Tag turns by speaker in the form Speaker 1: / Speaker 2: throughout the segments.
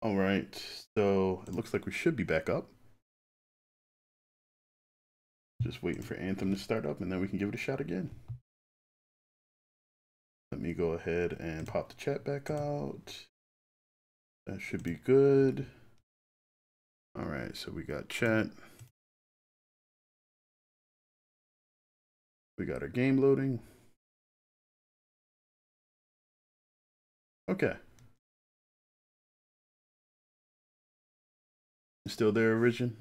Speaker 1: All right, so it looks like we should be back up. Just waiting for Anthem to start up and then we can give it a shot again. Let me go ahead and pop the chat back out. That should be good. All right, so we got chat. We got our game loading. Okay. Still there, Origin?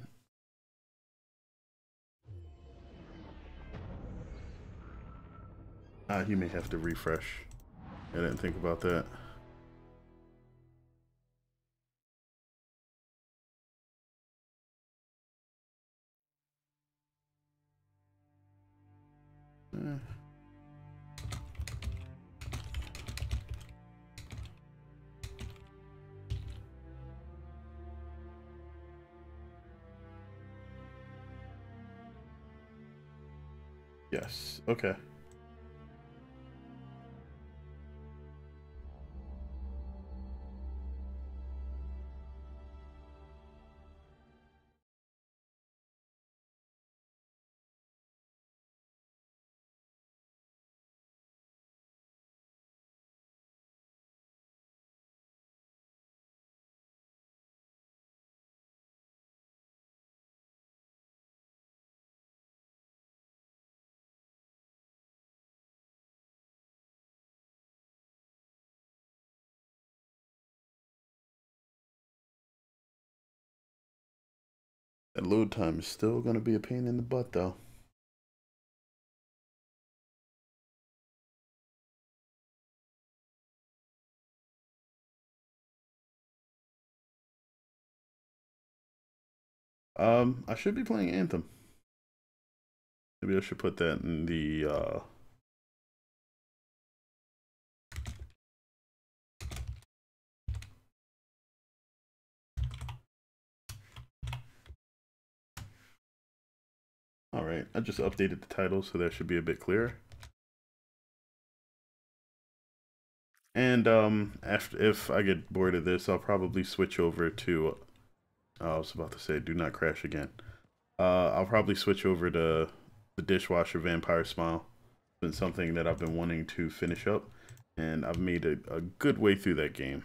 Speaker 1: You may have to refresh. I didn't think about that. Eh. Yes, okay. That load time is still gonna be a pain in the butt though. I should be playing Anthem. Maybe I should put that in the all right, I just updated the title so that should be a bit clearer. And after if I get bored of this, I'll probably switch over to I was about to say do not crash again. I'll probably switch over to the Dishwasher Vampire Smile. It's been something that I've been wanting to finish up, and I've made a good way through that game.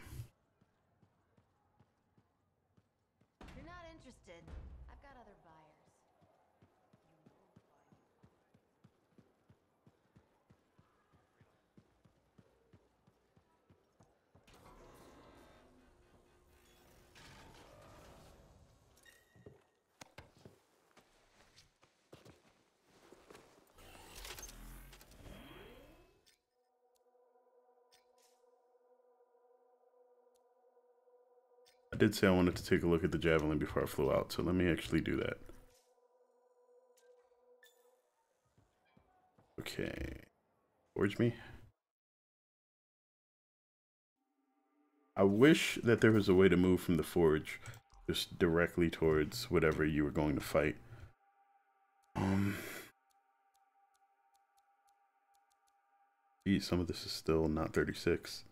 Speaker 2: You're not interested. I've got other buyers.
Speaker 1: I did say I wanted to take a look at the Javelin before I flew out, so let me actually do that. Okay. Forge me. I wish that there was a way to move from the forge just directly towards whatever you were going to fight. Um, Geez, some of this is still not 36.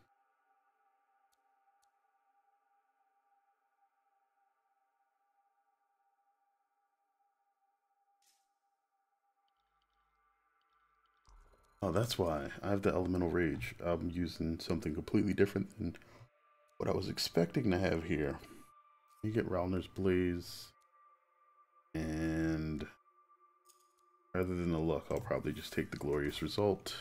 Speaker 1: Oh, that's why. I have the Elemental Rage. I'm using something completely different than what I was expecting to have here. You get Ralner's Blaze, and rather than the luck, I'll probably just take the Glorious Result.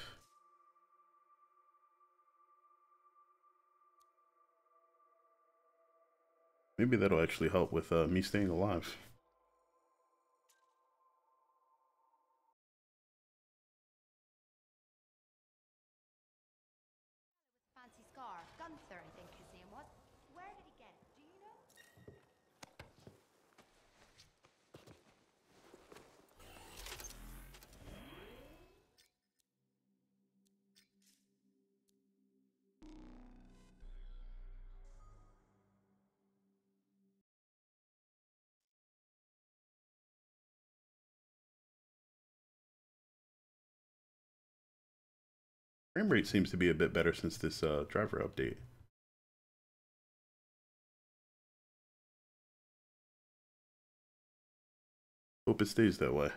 Speaker 1: Maybe that'll actually help with me staying alive.
Speaker 2: Fancy scar. Gunther, I think his name was. Where did he get it? Do you know?
Speaker 1: Frame rate seems to be a bit better since this driver update. Hope it stays that way.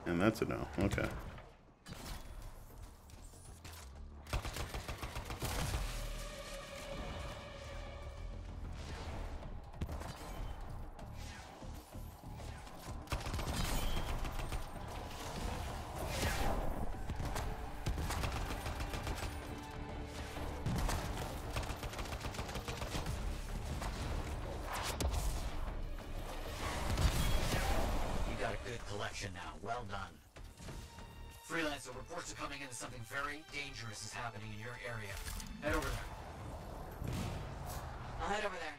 Speaker 1: And that's a no. Okay.
Speaker 3: Collection now. Well done. Freelancer, reports are coming in that something very dangerous is happening in your area. Head over there. I'll head over there.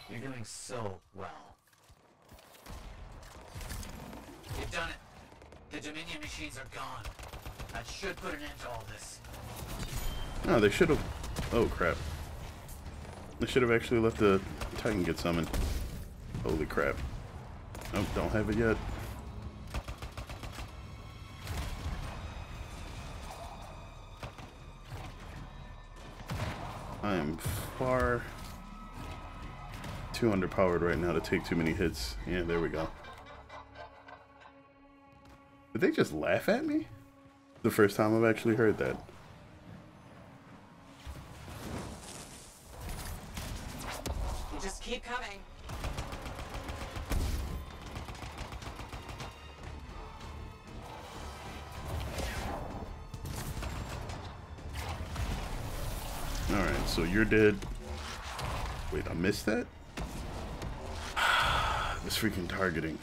Speaker 3: You're doing so well. You've done it. The Dominion machines are gone. That should put an end to all this.
Speaker 1: Oh, they should have... Oh, crap. They should have actually let the Titan get summoned. Holy crap. Oh, don't have it yet. I am far too underpowered right now to take too many hits. Yeah, there we go. Did they just laugh at me? The first time I've actually heard that.
Speaker 3: Just keep coming.
Speaker 1: Alright, so you're dead. Wait, I missed that? This freaking targeting.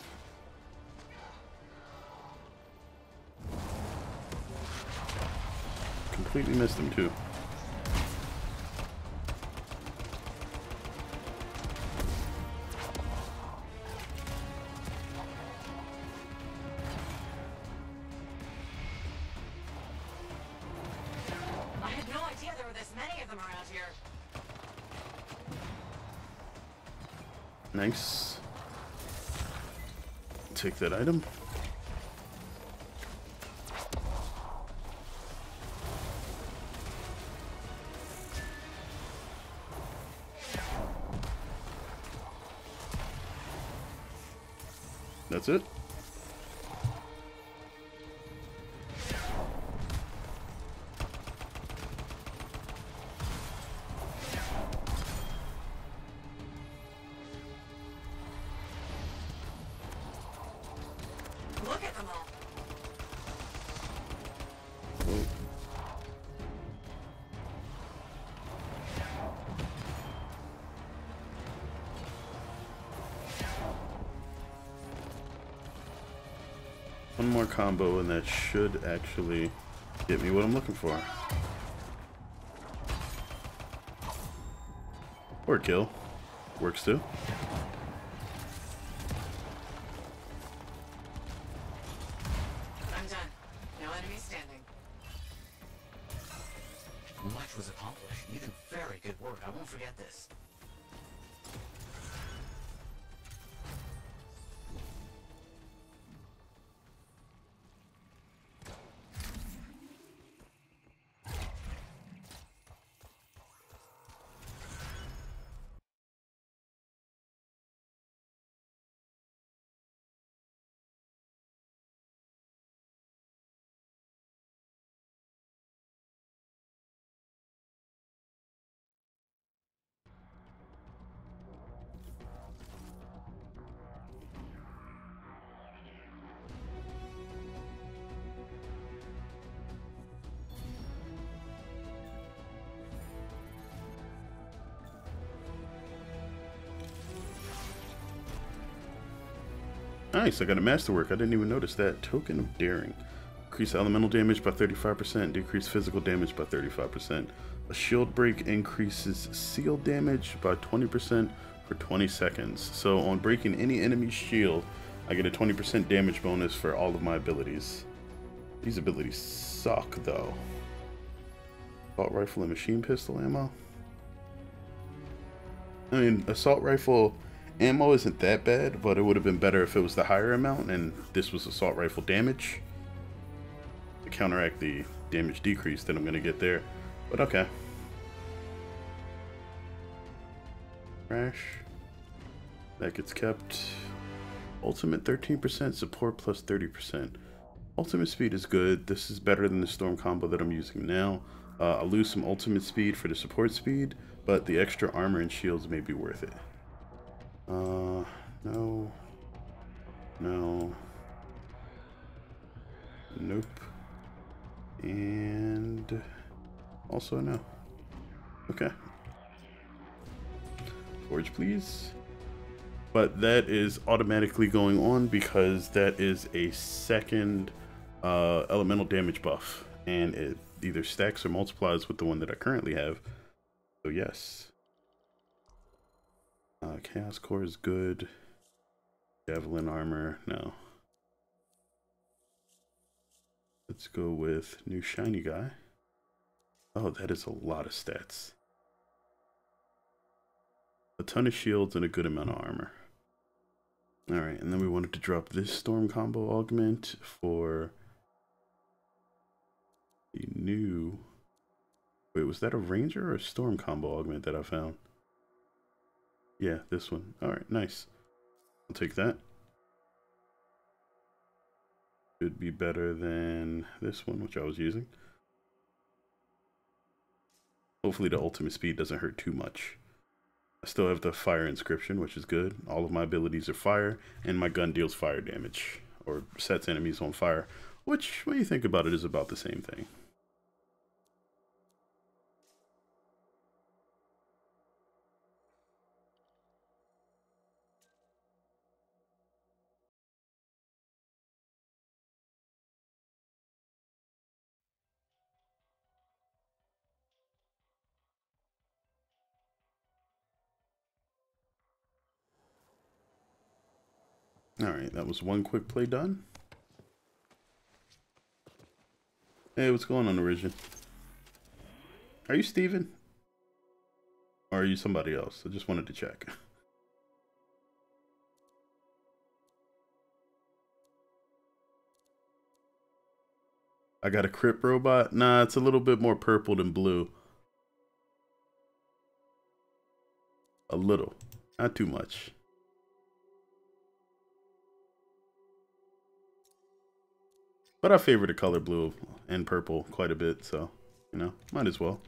Speaker 1: Completely missed him too. Nice. Take that item. That's it.
Speaker 3: Look at them all.
Speaker 1: One more combo and that should actually get me what I'm looking for. Or kill. Works too.
Speaker 3: I'm done. No enemy standing. Much was accomplished. You did very good work. I won't forget this.
Speaker 1: Nice, I got a masterwork. I didn't even notice that. Token of Daring. Increase elemental damage by 35%, decrease physical damage by 35%. A shield break increases seal damage by 20% for 20 seconds. So on breaking any enemy's shield, I get a 20% damage bonus for all of my abilities. These abilities suck though. Assault rifle and machine pistol ammo. I mean, assault rifle ammo isn't that bad, but it would have been better if it was the higher amount and this was assault rifle damage to counteract the damage decrease that I'm going to get there. But okay. Crash. That gets kept. Ultimate 13%, support plus 30%. Ultimate speed is good. This is better than the storm combo that I'm using now. I'll lose some ultimate speed for the support speed, but the extra armor and shields may be worth it. No. No. Nope. And also no. Okay. Forge, please. But that is automatically going on because that is a second elemental damage buff, and it either stacks or multiplies with the one that I currently have. So yes. Chaos Core is good. Javelin armor, no. Let's go with new shiny guy. Oh, that is a lot of stats. A ton of shields and a good amount of armor. Alright, and then we wanted to drop this storm combo augment for the new... Wait, was that a ranger or a storm combo augment that I found? Yeah, this one. Alright, nice. I'll take that. Should be better than this one, which I was using. Hopefully the ultimate speed doesn't hurt too much. I still have the fire inscription, which is good. All of my abilities are fire, and my gun deals fire damage, or sets enemies on fire, which, when you think about it, is about the same thing. Alright, that was one quick play done. Hey, what's going on, Origin? Are you Steven? Or are you somebody else? I just wanted to check. I got a crypt robot? Nah, it's a little bit more purple than blue. A little. Not too much. But I favor the color blue and purple quite a bit, so, you know, might as well.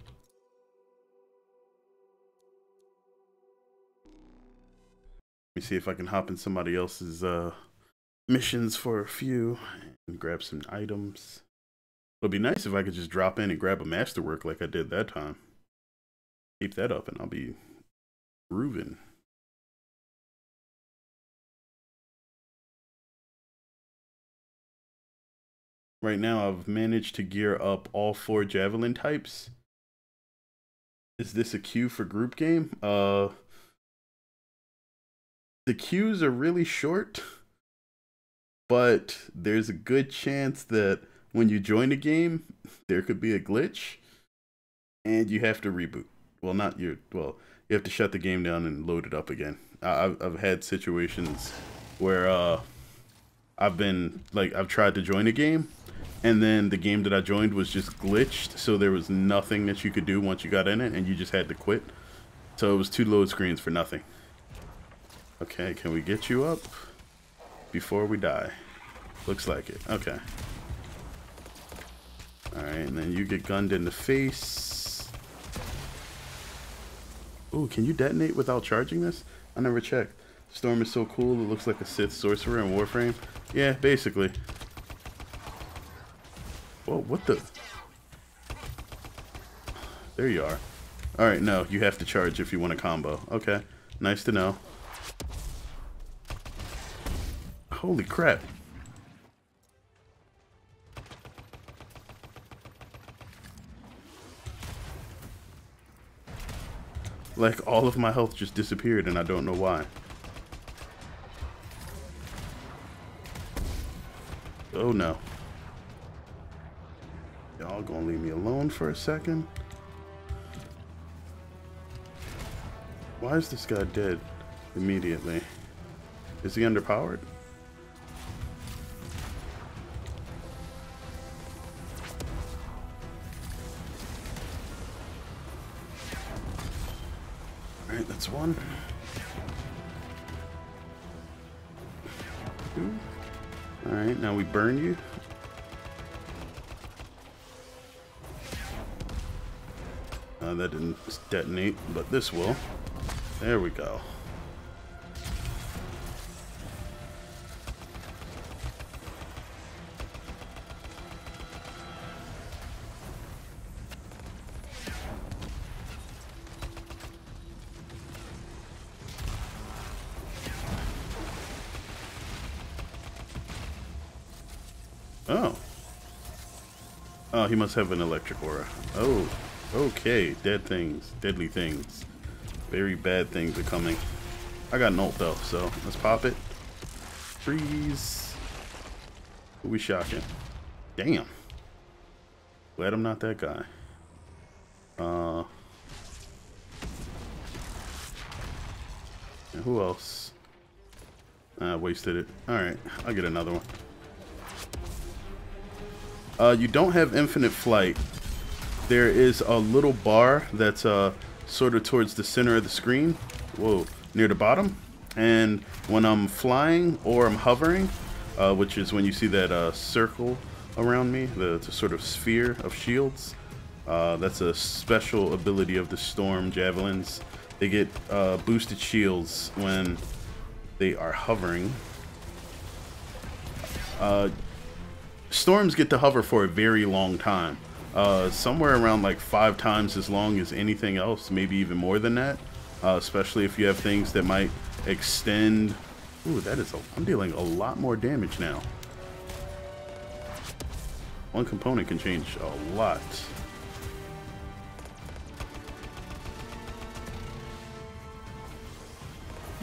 Speaker 1: Let me see if I can hop in somebody else's missions for a few and grab some items. It'd be nice if I could just drop in and grab a masterwork like I did that time. Keep that up and I'll be grooving. Right now, I've managed to gear up all 4 javelin types. Is this a queue for group game? The queues are really short, but there's a good chance that when you join a game, there could be a glitch, and you have to reboot. Well, you have to shut the game down and load it up again. I've had situations where I've tried to join a game, and then the game that I joined was just glitched, so there was nothing that you could do once you got in it, and you just had to quit. So it was 2 load screens for nothing. Okay, can we get you up before we die? Looks like it. Okay. Alright, and then you get gunned in the face. Ooh, can you detonate without charging this? I never checked. Storm is so cool, it looks like a Sith sorcerer in Warframe. Yeah, basically. Whoa, what the? There you are. Alright, no, you have to charge if you want a combo. Okay, nice to know. Holy crap. Like, all of my health just disappeared, and I don't know why. Oh, no. Y'all gonna leave me alone for a second? Why is this guy dead immediately? Is he underpowered? Alright, that's one. Two. Alright, now we burn you. That didn't detonate, but this will. There we go. Oh. Oh, he must have an electric aura. Oh. Okay, dead things, deadly things, very bad things are coming. I got an ult though, so let's pop it. Freeze. Who we shocking? Damn. Glad I'm not that guy. And who else? Wasted it. Alright, I'll get another one. You don't have infinite flight. There is a little bar that's sort of towards the center of the screen. Whoa, near the bottom. And when I'm flying or I'm hovering, which is when you see that circle around me, the sort of sphere of shields, that's a special ability of the Storm Javelins. They get boosted shields when they are hovering. Storms get to hover for a very long time. Somewhere around like 5 times as long as anything else, maybe even more than that. Especially if you have things that might extend. Ooh, I'm dealing a lot more damage now. One component can change a lot.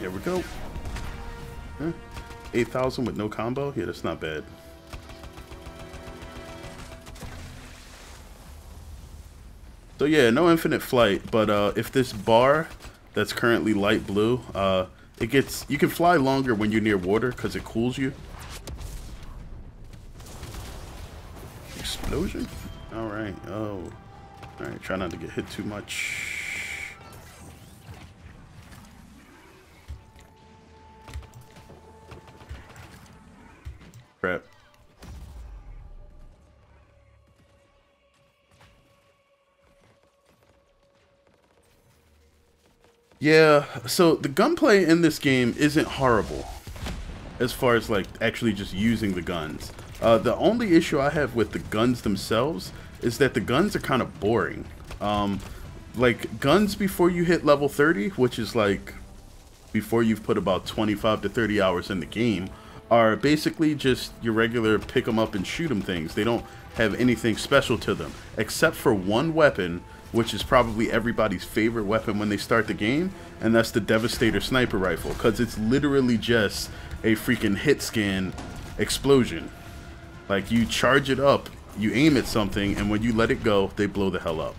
Speaker 1: There we go. Huh? 8,000 with no combo? Yeah, that's not bad. So yeah, no infinite flight, but if this bar that's currently light blue, you can fly longer when you're near water because it cools you. Explosion? Alright, oh. Alright, try not to get hit too much. Crap. Yeah, so the gunplay in this game isn't horrible as far as like actually just using the guns. The only issue I have with the guns themselves is that the guns are kind of boring. Like guns before you hit level 30, which is like before you've put about 25 to 30 hours in the game, are basically just your regular pick 'em up and shoot 'em things. They don't have anything special to them except for one weapon, which is probably everybody's favorite weapon when they start the game, and that's the Devastator sniper rifle, because it's literally just a freaking hit scan explosion. Like, you charge it up, you aim at something, and when you let it go, they blow the hell up.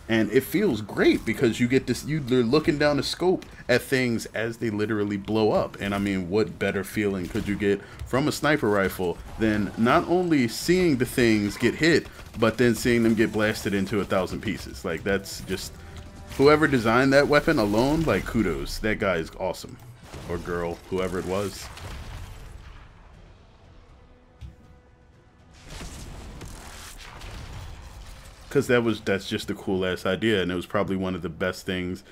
Speaker 1: And it feels great because you get this, you're looking down the scope at things as they literally blow up. And I mean, what better feeling could you get from a sniper rifle than not only seeing the things get hit, but then seeing them get blasted into 1,000 pieces? Like, that's just, whoever designed that weapon alone, like, kudos. That guy is awesome. Or girl, whoever it was. Because that's just a cool ass idea, and it was probably one of the best things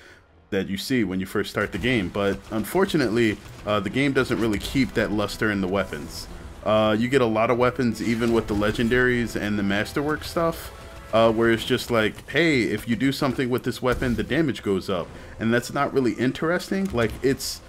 Speaker 1: that you see when you first start the game. But unfortunately, the game doesn't really keep that luster in the weapons. You get a lot of weapons, even with the legendaries and the masterwork stuff, where it's just like, hey, if you do something with this weapon, the damage goes up, and that's not really interesting. Like, it's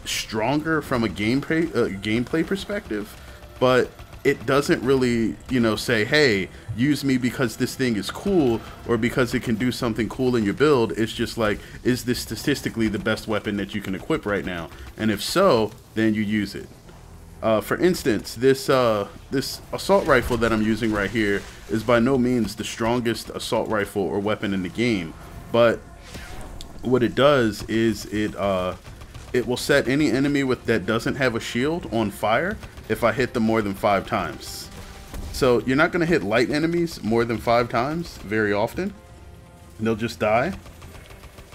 Speaker 1: stronger from a gameplay perspective, but it doesn't really, you know, say, hey, use me because this thing is cool or because it can do something cool in your build. It's just like, is this statistically the best weapon that you can equip right now? And if so, then you use it. For instance, this assault rifle that I'm using right here is by no means the strongest assault rifle or weapon in the game, but what it does is it will set any enemy that doesn't have a shield on fire if I hit them more than 5 times. So you're not going to hit light enemies more than 5 times very often. They'll just die.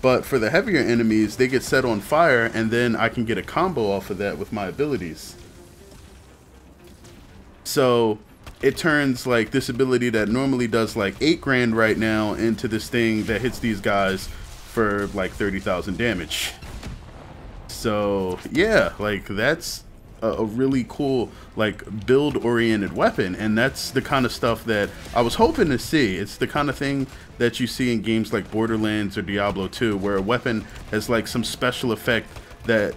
Speaker 1: But for the heavier enemies, they get set on fire, and then I can get a combo off of that with my abilities. So it turns like this ability that normally does like 8 grand right now into this thing that hits these guys for like 30,000 damage. So yeah, like that's a really cool like build oriented weapon, and that's the kind of stuff that I was hoping to see. It's the kind of thing that you see in games like Borderlands or Diablo 2, where a weapon has like some special effect that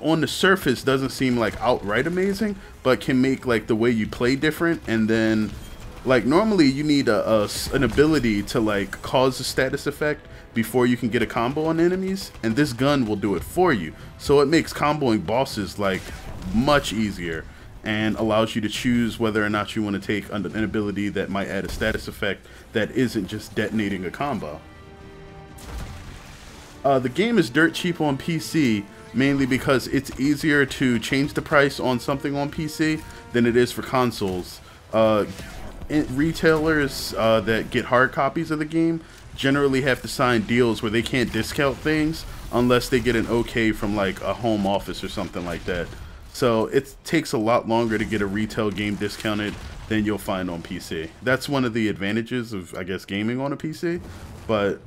Speaker 1: on the surface doesn't seem like outright amazing, but can make like the way you play different. And then like normally you need an ability to like cause a status effect before you can get a combo on enemies, and this gun will do it for you. So it makes comboing bosses like much easier and allows you to choose whether or not you want to take an ability that might add a status effect that isn't just detonating a combo. The game is dirt cheap on PC, mainly because it's easier to change the price on something on PC than it is for consoles. Retailers that get hard copies of the game generally have to sign deals where they can't discount things unless they get an okay from like a home office or something like that. So it takes a lot longer to get a retail game discounted than you'll find on PC. That's one of the advantages of, I guess, gaming on a PC. But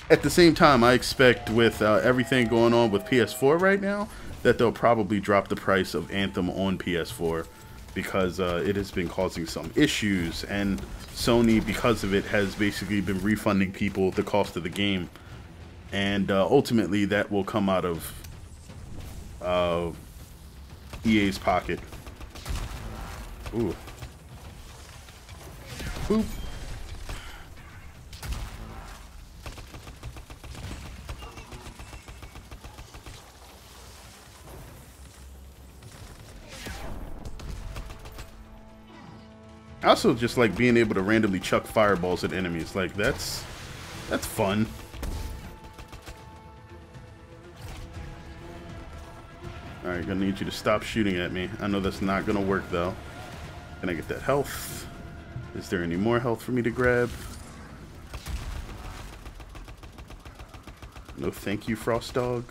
Speaker 1: at the same time, I expect with everything going on with PS4 right now, that they'll probably drop the price of Anthem on PS4 because it has been causing some issues, and Sony, because of it, has basically been refunding people the cost of the game. And ultimately, that will come out of EA's pocket. Ooh. Boop. I also just like being able to randomly chuck fireballs at enemies. Like that's fun. Alright, gonna need you to stop shooting at me. I know that's not gonna work though. Can I get that health? Is there any more health for me to grab? No thank you, Frost Dog.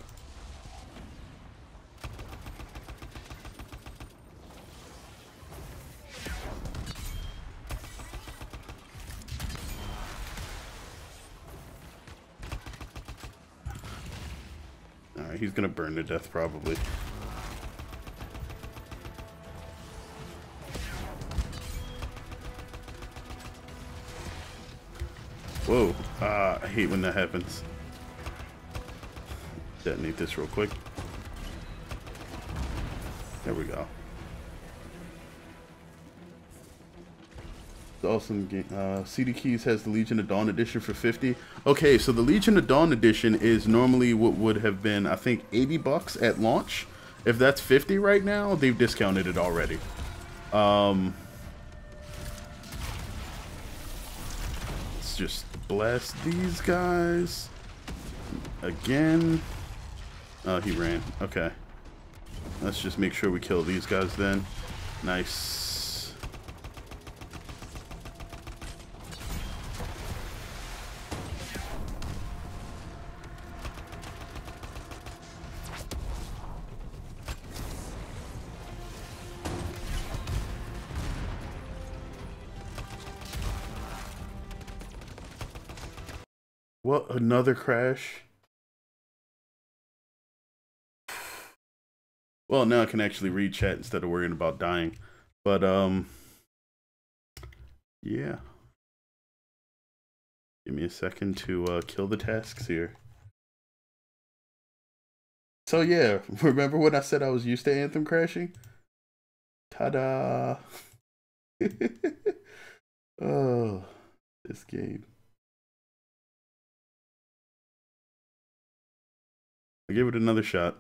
Speaker 1: Alright, he's gonna burn to death probably. Whoa, I hate when that happens. Detonate this real quick. There we go. Awesome game. CD Keys has the Legion of Dawn edition for 50. Okay, so the Legion of Dawn edition is normally what would have been, I think, 80 bucks at launch. If that's 50 right now, they've discounted it already. Let's just blast these guys again. Oh, he ran. Okay. Let's just make sure we kill these guys then. Nice. What, another crash? Well, now I can actually read chat instead of worrying about dying. But, yeah. Give me a second to kill the tasks here. So, yeah, remember when I said I was used to Anthem crashing? Ta-da! Oh, this game. I give it another shot.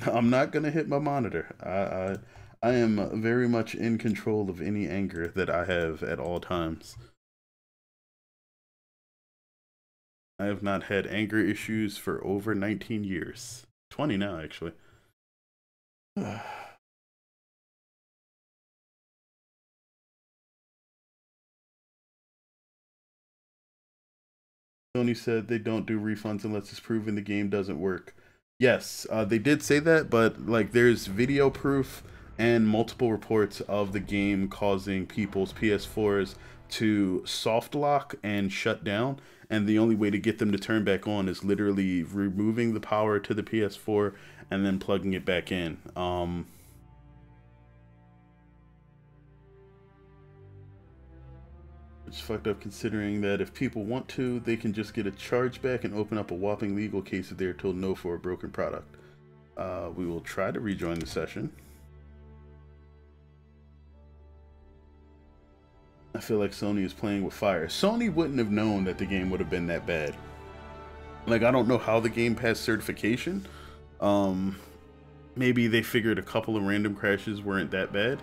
Speaker 1: I'm not gonna hit my monitor. I am very much in control of any anger that I have at all times. I have not had anger issues for over 19 years. 20 now, actually. Sony said they don't do refunds unless it's proven the game doesn't work. Yes, they did say that, but like there's video proof and multiple reports of the game causing people's PS4s to soft lock and shut down, and the only way to get them to turn back on is literally removing the power to the PS4 and then plugging it back in. It's fucked up considering that if people want to, they can just get a chargeback and open up a whopping legal case if they're told no for a broken product. We will try to rejoin the session. I feel like Sony is playing with fire. Sony wouldn't have known that the game would have been that bad. Like, I don't know how the game passed certification. Maybe they figured a couple of random crashes weren't that bad.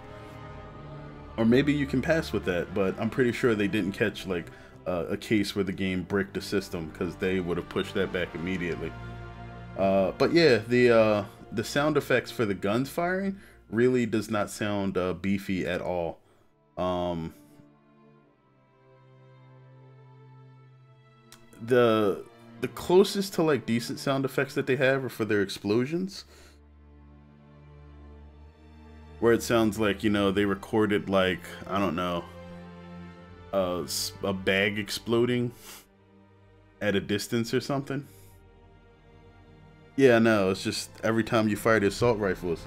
Speaker 1: Or maybe you can pass with that, but I'm pretty sure they didn't catch like a case where the game bricked the system, because they would have pushed that back immediately. But yeah, the sound effects for the guns firing really does not sound beefy at all. The closest to like decent sound effects that they have are for their explosions, where it sounds like, you know, they recorded like, I don't know, a bag exploding at a distance or something. Yeah, no, it's just every time you fire the assault rifles.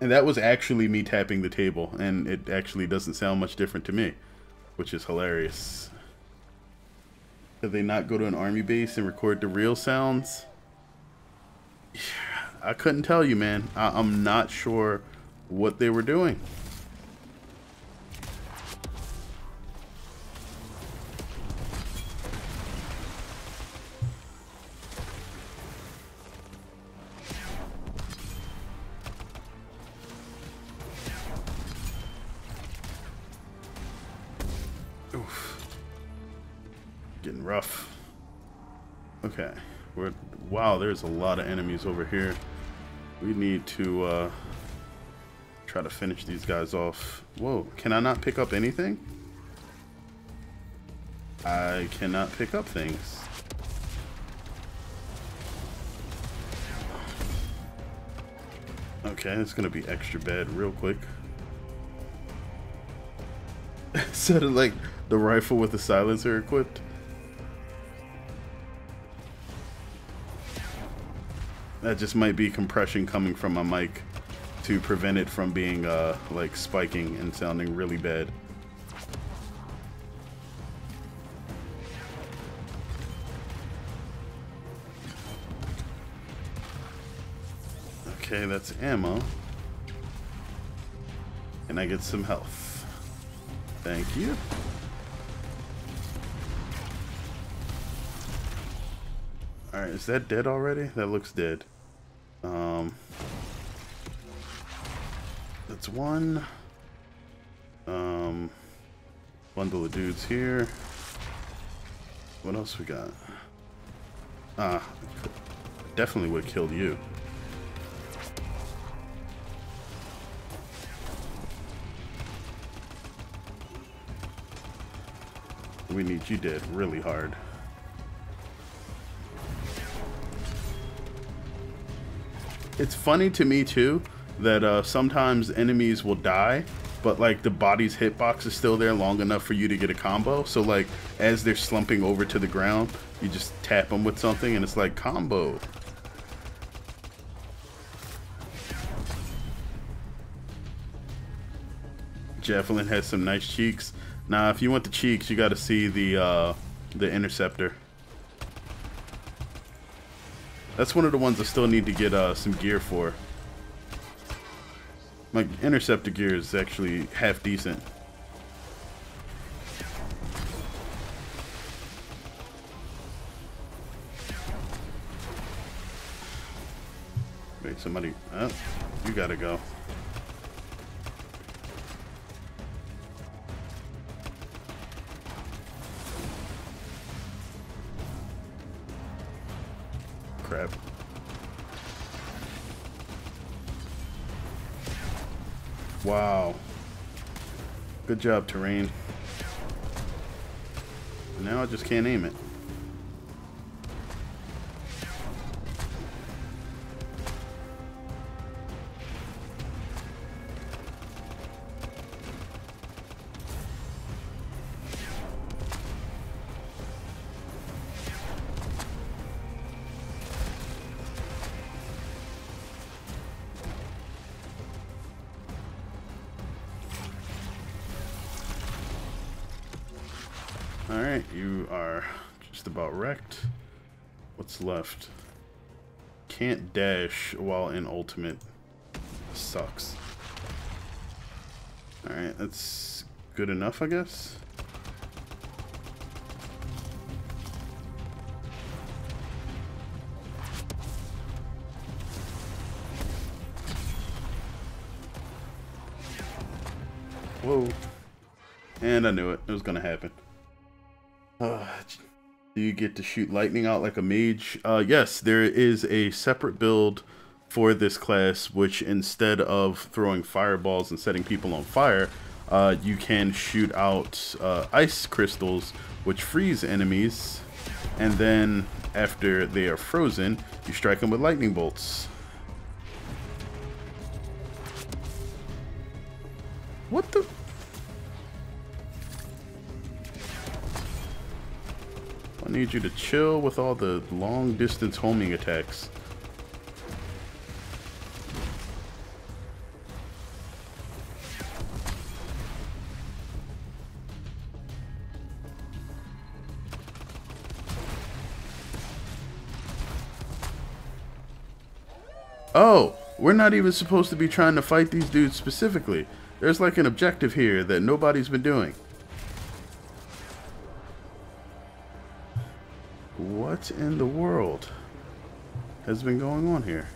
Speaker 1: And that was actually me tapping the table, and it actually doesn't sound much different to me, which is hilarious. Did they not go to an army base and record the real sounds? Yeah. I couldn't tell you, man. I'm not sure what they were doing. Oof. Getting rough. Okay. Wow, there's a lot of enemies over here. We need to try to finish these guys off. Whoa, can I not pick up anything? I cannot pick up things. Okay, it's gonna be extra bad real quick. Instead of like the rifle with the silencer equipped. That just might be compression coming from my mic to prevent it from being like spiking and sounding really bad. Okay, that's ammo. Can I get some health? Thank you. Alright, is that dead already? That looks dead. That's one. Bundle of dudes here. What else we got? Definitely would have killed you. We need you dead really hard. It's funny to me too that sometimes enemies will die, but like the body's hitbox is still there long enough for you to get a combo. So like as they're slumping over to the ground, you just tap them with something and it's like combo. Javelin has some nice cheeks. Now if you want the cheeks, you got to see the The interceptor. That's one of the ones I still need to get some gear for. My interceptor gear is actually half decent. Wait, somebody... Oh, you gotta go. Crap. Wow. Good job, terrain. Now I just can't aim it. Alright, you are just about wrecked. What's left? Can't dash while in ultimate. Sucks. Alright, that's good enough, I guess. Whoa. And I knew it. It was gonna happen. Do you get to shoot lightning out like a mage? Yes, there is a separate build for this class, which instead of throwing fireballs and setting people on fire, you can shoot out ice crystals, which freeze enemies, and then after they are frozen, you strike them with lightning bolts. What the... I need you to chill with all the long distance homing attacks. Oh, we're not even supposed to be trying to fight these dudes specifically. There's like an objective here that nobody's been doing. What in the world has been going on here?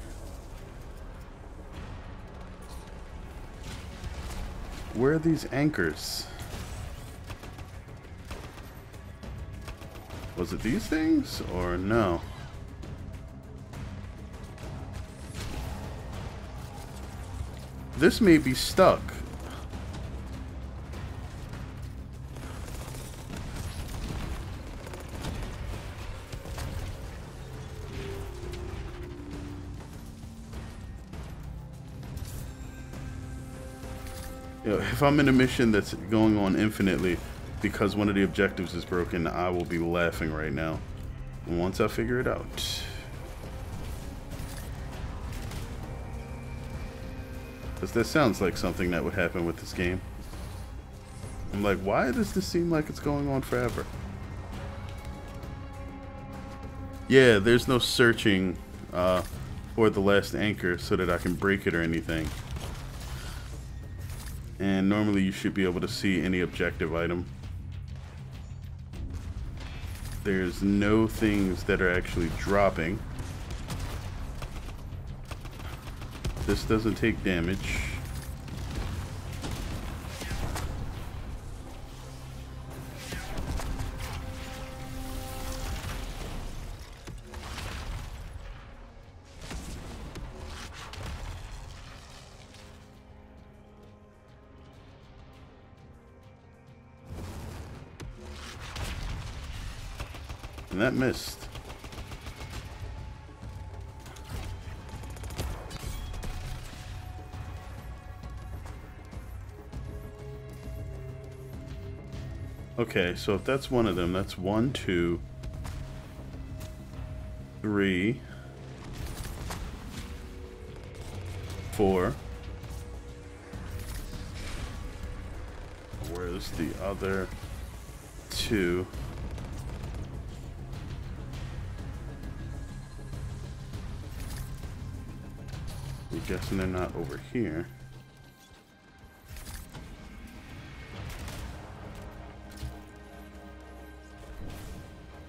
Speaker 1: Where are these anchors? Was it these things or no? This may be stuck. If I'm in a mission that's going on infinitely because one of the objectives is broken, I will be laughing right now once I figure it out. Because that sounds like something that would happen with this game. I'm like, why does this seem like it's going on forever? Yeah, there's no searching for the last anchor so that I can break it or anything. And normally you should be able to see any objective item. There's no things that are actually dropping. This doesn't take damage. And that missed. Okay, so if that's one of them, that's 1, 2, 3, 4. Where's the other 2? I'm guessing they're not over here.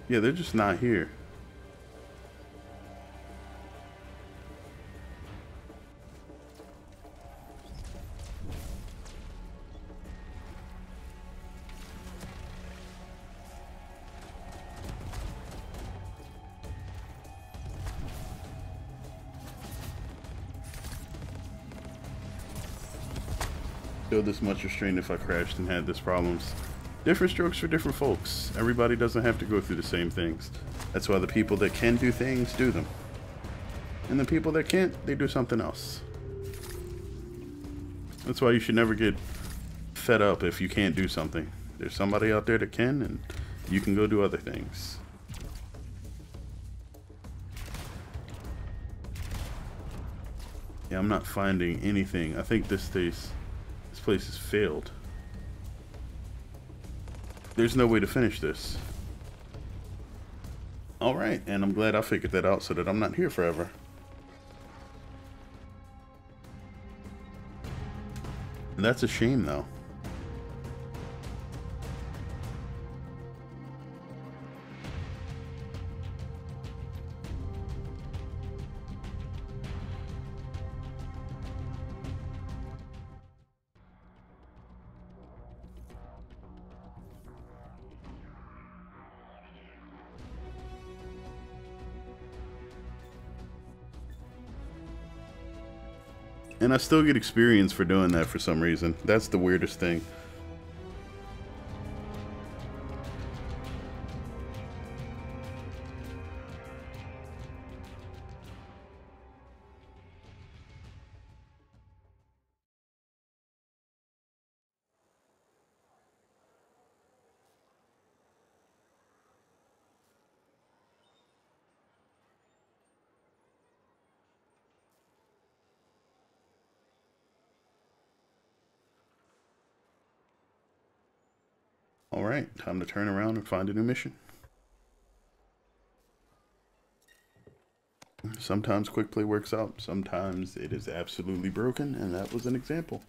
Speaker 1: Yeah, they're just not here. Feel this much restrained if I crashed and had this problems. Different strokes for different folks. Everybody doesn't have to go through the same things. That's why the people that can do things do them. And the people that can't, they do something else. That's why you should never get fed up if you can't do something. There's somebody out there that can, and you can go do other things. Yeah, I'm not finding anything. I think this place has failed. There's no way to finish this. Alright, and I'm glad I figured that out so that I'm not here forever. And that's a shame, though. And I still get experience for doing that for some reason. That's the weirdest thing. Alright, time to turn around and find a new mission. Sometimes quick play works out, sometimes it is absolutely broken, and that was an example.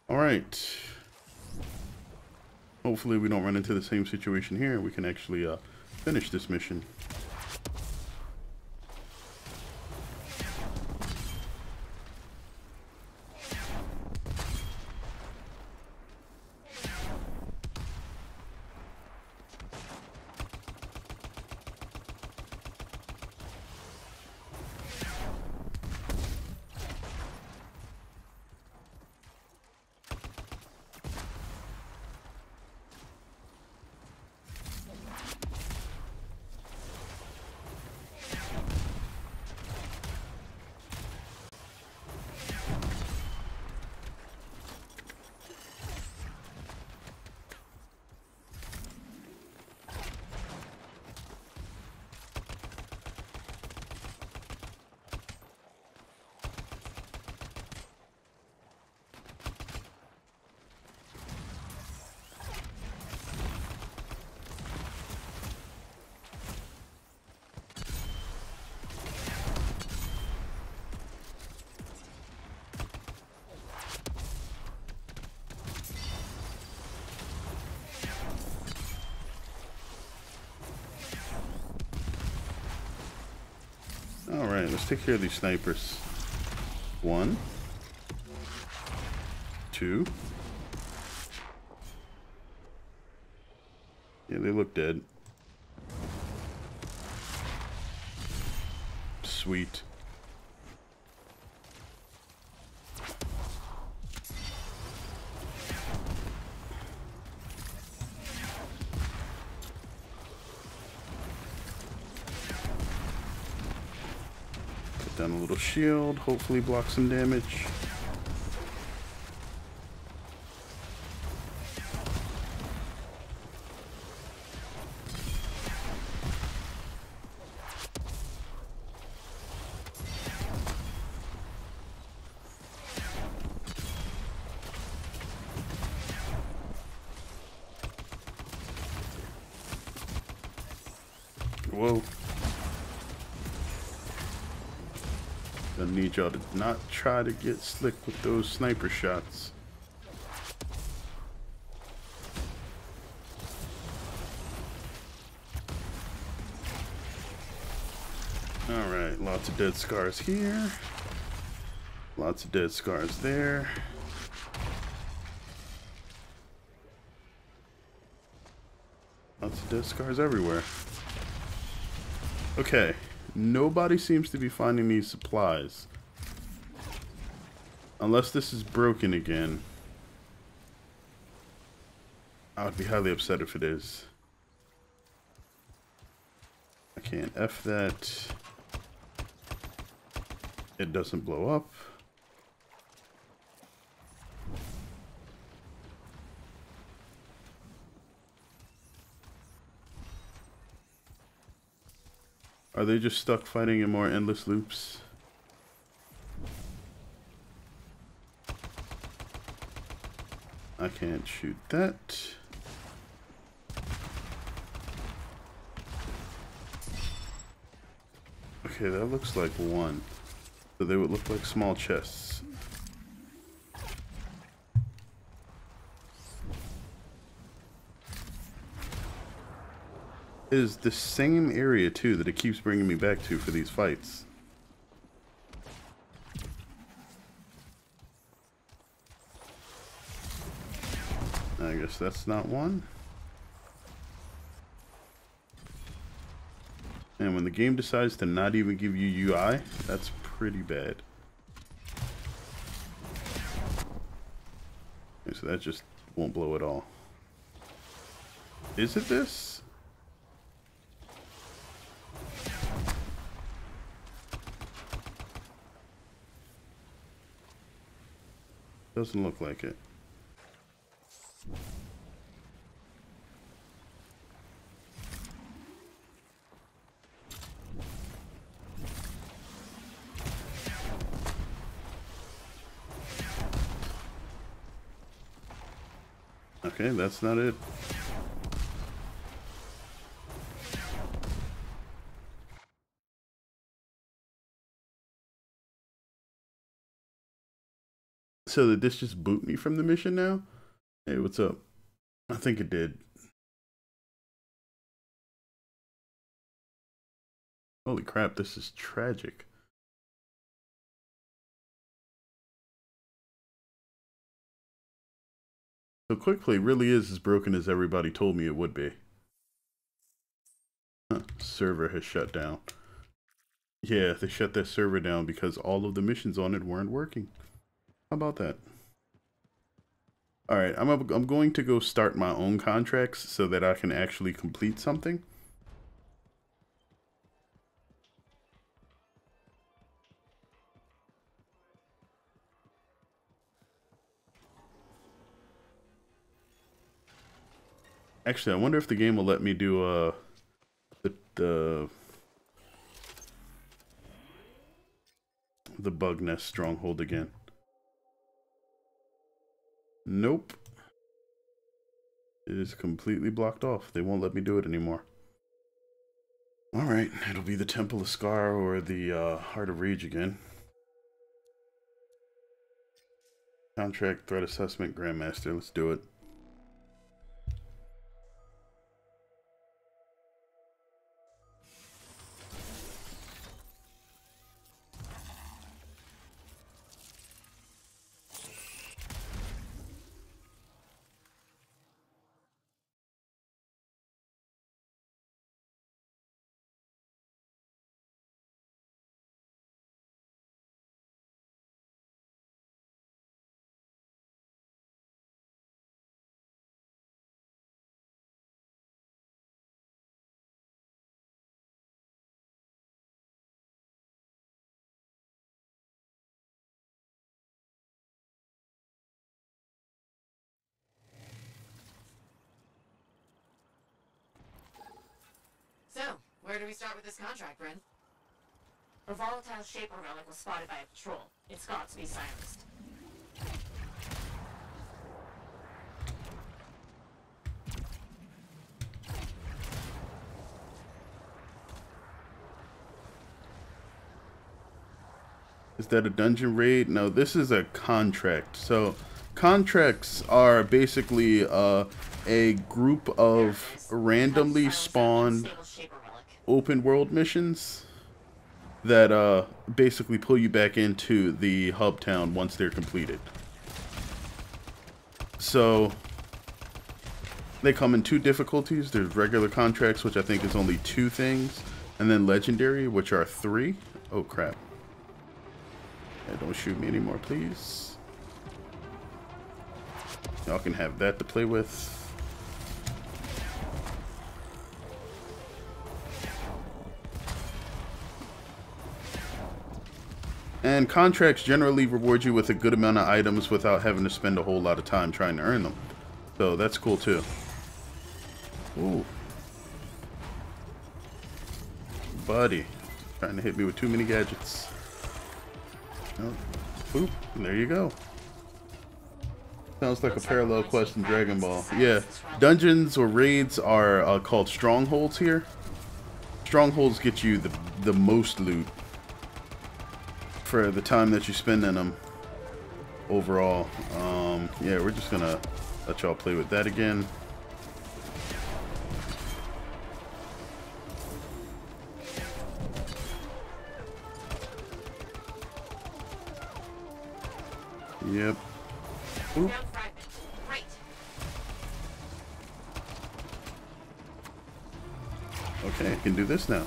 Speaker 1: Alright. Hopefully we don't run into the same situation here. We can actually finish this mission. Alright, let's take care of these snipers. One. 2. Yeah, they look dead. Sweet. Put down a little shield, hopefully block some damage. Whoa. I need y'all to not try to get slick with those sniper shots. Alright, lots of dead scars here. Lots of dead scars there. Lots of dead scars everywhere. Okay, nobody seems to be finding these supplies. Unless this is broken again. I would be highly upset if it is. I can't F that. It doesn't blow up. Are they just stuck fighting in more endless loops? I can't shoot that. Okay, that looks like one. So they would look like small chests. It is the same area too that it keeps bringing me back to for these fights. I guess that's not one. And when the game decides to not even give you UI, that's pretty bad. Okay, so that just won't blow at all. Is it this? Doesn't look like it. Okay, that's not it. So did this just boot me from the mission now? Hey, what's up? I think it did. Holy crap, this is tragic. So quickly really is as broken as everybody told me it would be. Huh, server has shut down. Yeah, they shut that server down because all of the missions on it weren't working. How about that? Alright, I'm going to go start my own contracts so that I can actually complete something. Actually, I wonder if the game will let me do the bug nest stronghold again. Nope. It is completely blocked off. They won't let me do it anymore. Alright, it'll be the Temple of Scar or the Heart of Rage again. Contract threat assessment, Grandmaster. Let's do it.
Speaker 3: So, where do we start with this contract, Bryn?
Speaker 4: A volatile shaper relic was spotted by a patrol. It's got to be silenced.
Speaker 1: Is that a dungeon raid? No, this is a contract. So contracts are basically a group of randomly spawned open world missions that basically pull you back into the hub town once they're completed. So they come in 2 difficulties. There's regular contracts, which I think is only 2 things, and then legendary, which are 3. Oh crap. Yeah, don't shoot me anymore, please. Y'all can have that to play with. And contracts generally reward you with a good amount of items without having to spend a whole lot of time trying to earn them. So that's cool too. Ooh. Buddy. Trying to hit me with too many gadgets. Oh. Boop. There you go. Sounds like a parallel quest in Dragon Ball. Yeah. Dungeons or raids are called strongholds here. Strongholds get you the most loot for the time that you spend in them overall. Yeah, we're just gonna let y'all play with that again. Yep. Oop. Okay, I can do this now.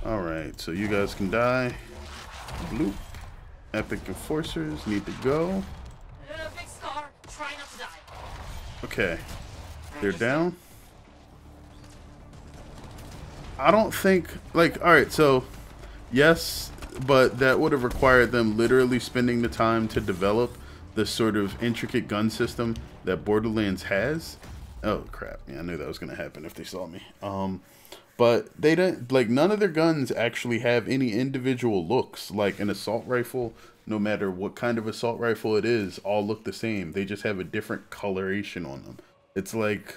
Speaker 1: Alright, so you guys can die. Bloop. Epic Enforcers need to go.
Speaker 4: Big Scar, try not to die.
Speaker 1: Okay. They're down. I don't think, like, alright, so, yes, but that would have required them literally spending the time to develop the sort of intricate gun system that Borderlands has. Oh, crap. Yeah, I knew that was going to happen if they saw me. But they don't, like, none of their guns actually have any individual looks. Like an assault rifle, no matter what kind of assault rifle it is, all look the same. They just have a different coloration on them. It's like,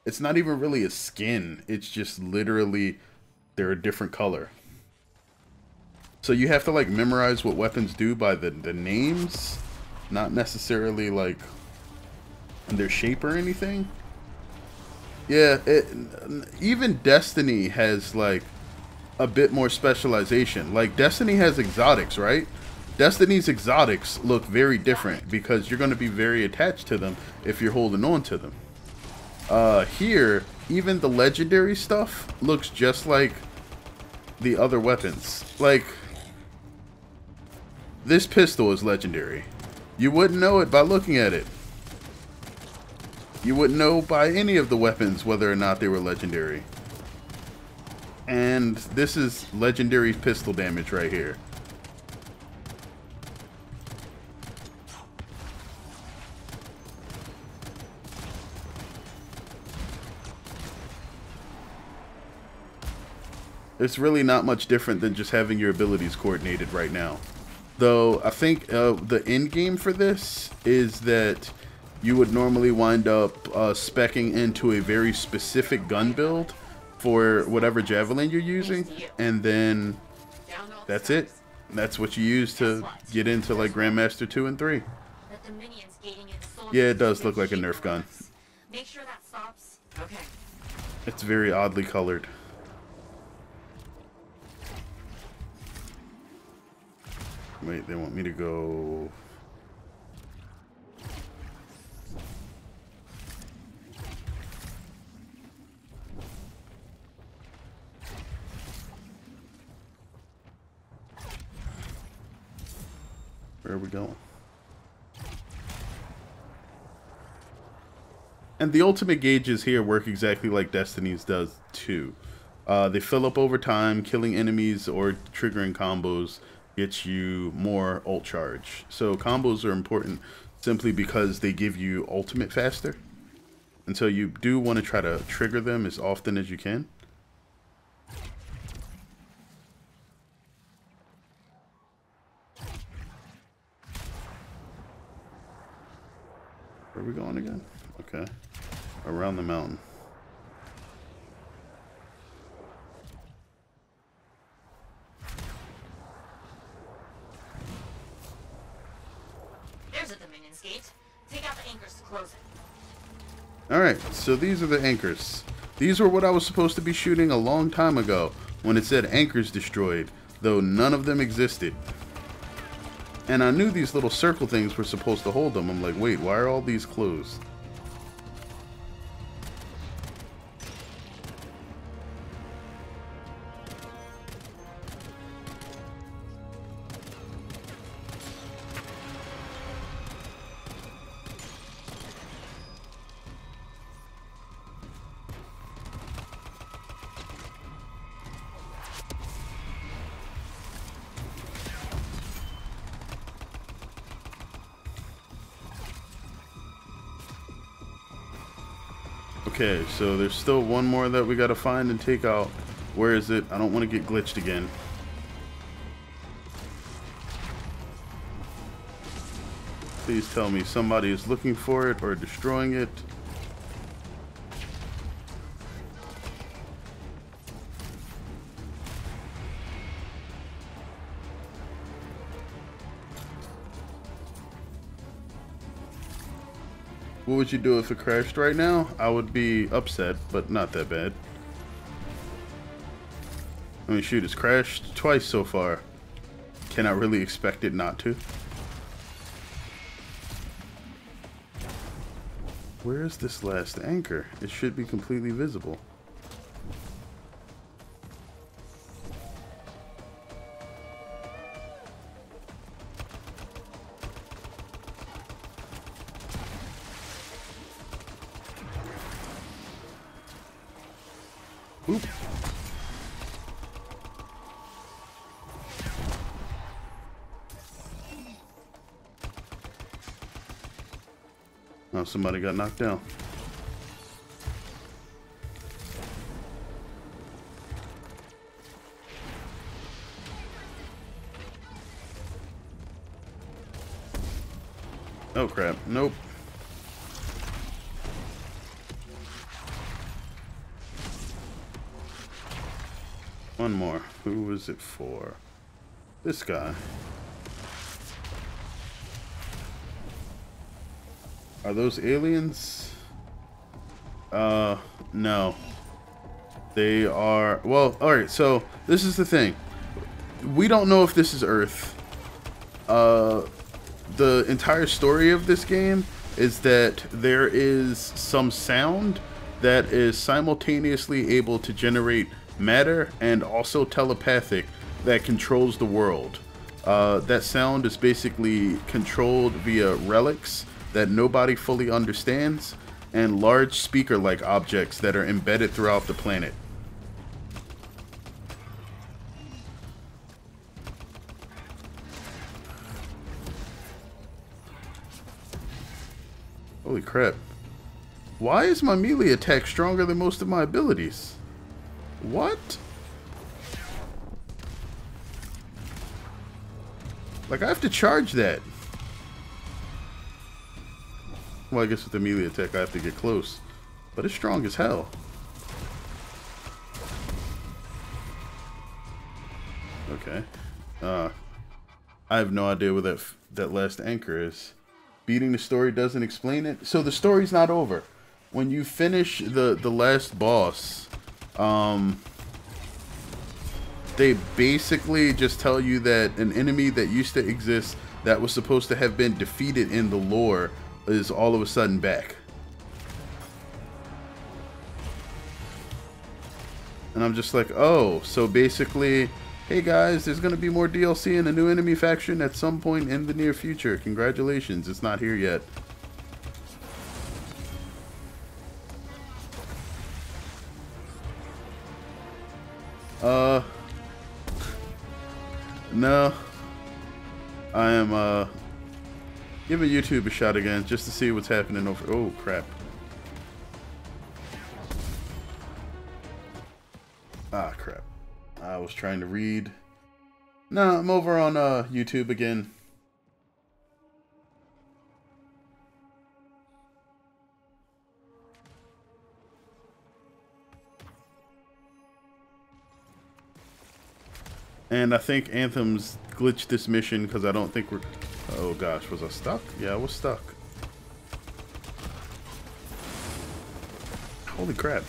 Speaker 1: it's not even really a skin. It's just literally, they're a different color. So you have to, like, memorize what weapons do by the names, not necessarily, like, their shape or anything. Yeah, even Destiny has, like, a bit more specialization. Like, Destiny has exotics, right? Destiny's exotics look very different because you're going to be very attached to them if you're holding on to them. Here, even the legendary stuff looks just like the other weapons. Like, this pistol is legendary. You wouldn't know it by looking at it. You wouldn't know by any of the weapons whether or not they were legendary. And this is legendary pistol damage right here. It's really not much different than just having your abilities coordinated right now. Though, I think the end game for this is that you would normally wind up speccing into a very specific gun build for whatever javelin you're using, and then that's it. That's what you use to get into, like, Grandmaster 2 and 3. Yeah, it does look like a Nerf gun.
Speaker 4: Make sure that stops.
Speaker 3: Okay.
Speaker 1: It's very oddly colored. Wait, they want me to go... Where are we going? And the ultimate gauges here work exactly like Destiny's does too. They fill up over time. Killing enemies or triggering combos gets you more ult charge. So combos are important simply because they give you ultimate faster. And so you do want to try to trigger them as often as you can. Where are we going again? Okay. Around the mountain.
Speaker 4: There's a Dominion's gate. Take out the anchors to close it.
Speaker 1: Alright, so these are the anchors. These were what I was supposed to be shooting a long time ago when it said anchors destroyed, though none of them existed. And I knew these little circle things were supposed to hold them. I'm like, wait, why are all these closed? Okay, so there's still one more that we gotta find and take out. Where is it? I don't want to get glitched again. Please tell me somebody is looking for it or destroying it. What would you do if it crashed right now? I would be upset, but not that bad. I mean, shoot, it's crashed twice so far. Can I really expect it not to? Where is this last anchor? It should be completely visible. Oop. Oh, somebody got knocked down. Oh crap, nope. One more. Who was it for? This guy. Are those aliens? No. They are... Well, alright, so this is the thing. We don't know if this is Earth. The entire story of this game is that there is some sound that is simultaneously able to generate matter and also telepathic that controls the world. That sound is basically controlled via relics that nobody fully understands and large speaker-like objects that are embedded throughout the planet. Holy crap. Why is my melee attack stronger than most of my abilities? What? Like, I have to charge that. Well, I guess with the melee attack I have to get close. But it's strong as hell. Okay. I have no idea where that last anchor is. Beating the story doesn't explain it. So the story's not over. When you finish the last boss, they basically just tell you that an enemy that used to exist that was supposed to have been defeated in the lore is all of a sudden back. And I'm just like, oh, so basically, hey guys, there's going to be more DLC and a new enemy faction at some point in the near future. Congratulations, it's not here yet. No. I am, giving YouTube a shot again, just to see what's happening over... Oh, crap. Ah, crap. I was trying to read. No, I'm over on, YouTube again. And I think Anthem's glitched this mission because I don't think we're... Oh gosh, was I stuck? Yeah, I was stuck. Holy crap.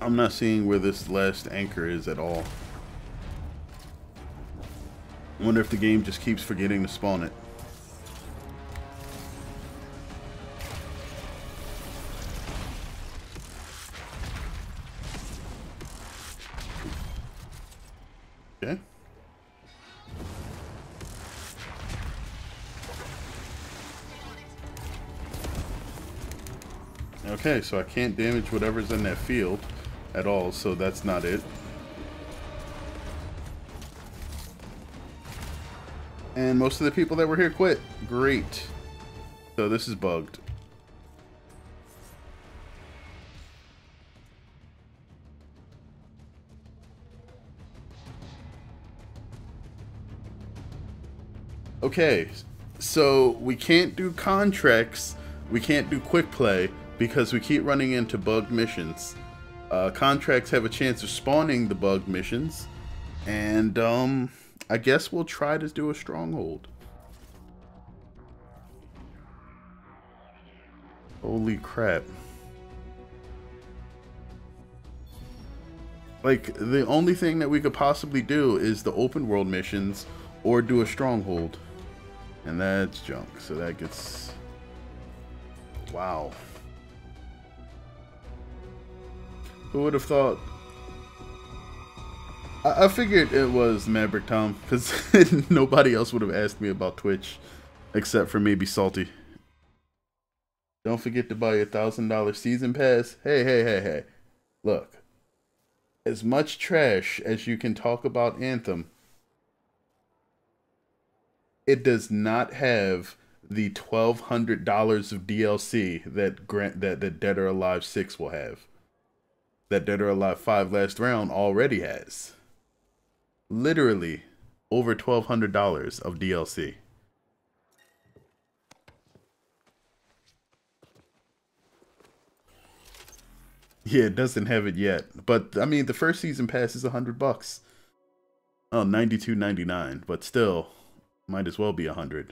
Speaker 1: I'm not seeing where this last anchor is at all. I wonder if the game just keeps forgetting to spawn it. Okay. Okay, so I can't damage whatever's in that field at all, so that's not it. And most of the people that were here quit. Great. So this is bugged. Okay, so we can't do contracts, we can't do quick play because we keep running into bugged missions. Contracts have a chance of spawning the bugged missions, and I guess we'll try to do a stronghold. Holy crap. Like, the only thing that we could possibly do is the open world missions or do a stronghold. And that's junk, so that gets... Wow. Who would have thought? I figured it was Maverick Tom, because nobody else would have asked me about Twitch, except for maybe Salty. Don't forget to buy your $1,000 season pass. Hey. Look, as much trash as you can talk about Anthem, it does not have the $1,200 of DLC that Dead or Alive 6 will have. That Dead or Alive 5 Last Round already has. Literally over $1,200 of DLC. Yeah, it doesn't have it yet. But I mean, the first season pass is $100. Oh, $92.99, but still might as well be $100.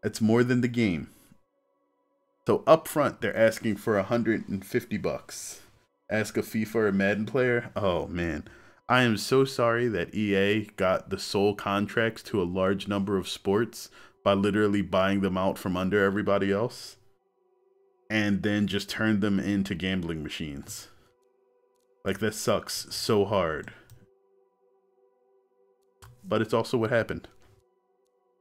Speaker 1: That's more than the game. So up front, they're asking for $150. Ask a FIFA or Madden player. Oh man, I am so sorry that EA got the sole contracts to a large number of sports by literally buying them out from under everybody else, and then just turned them into gambling machines. Like, that sucks so hard. But it's also what happened.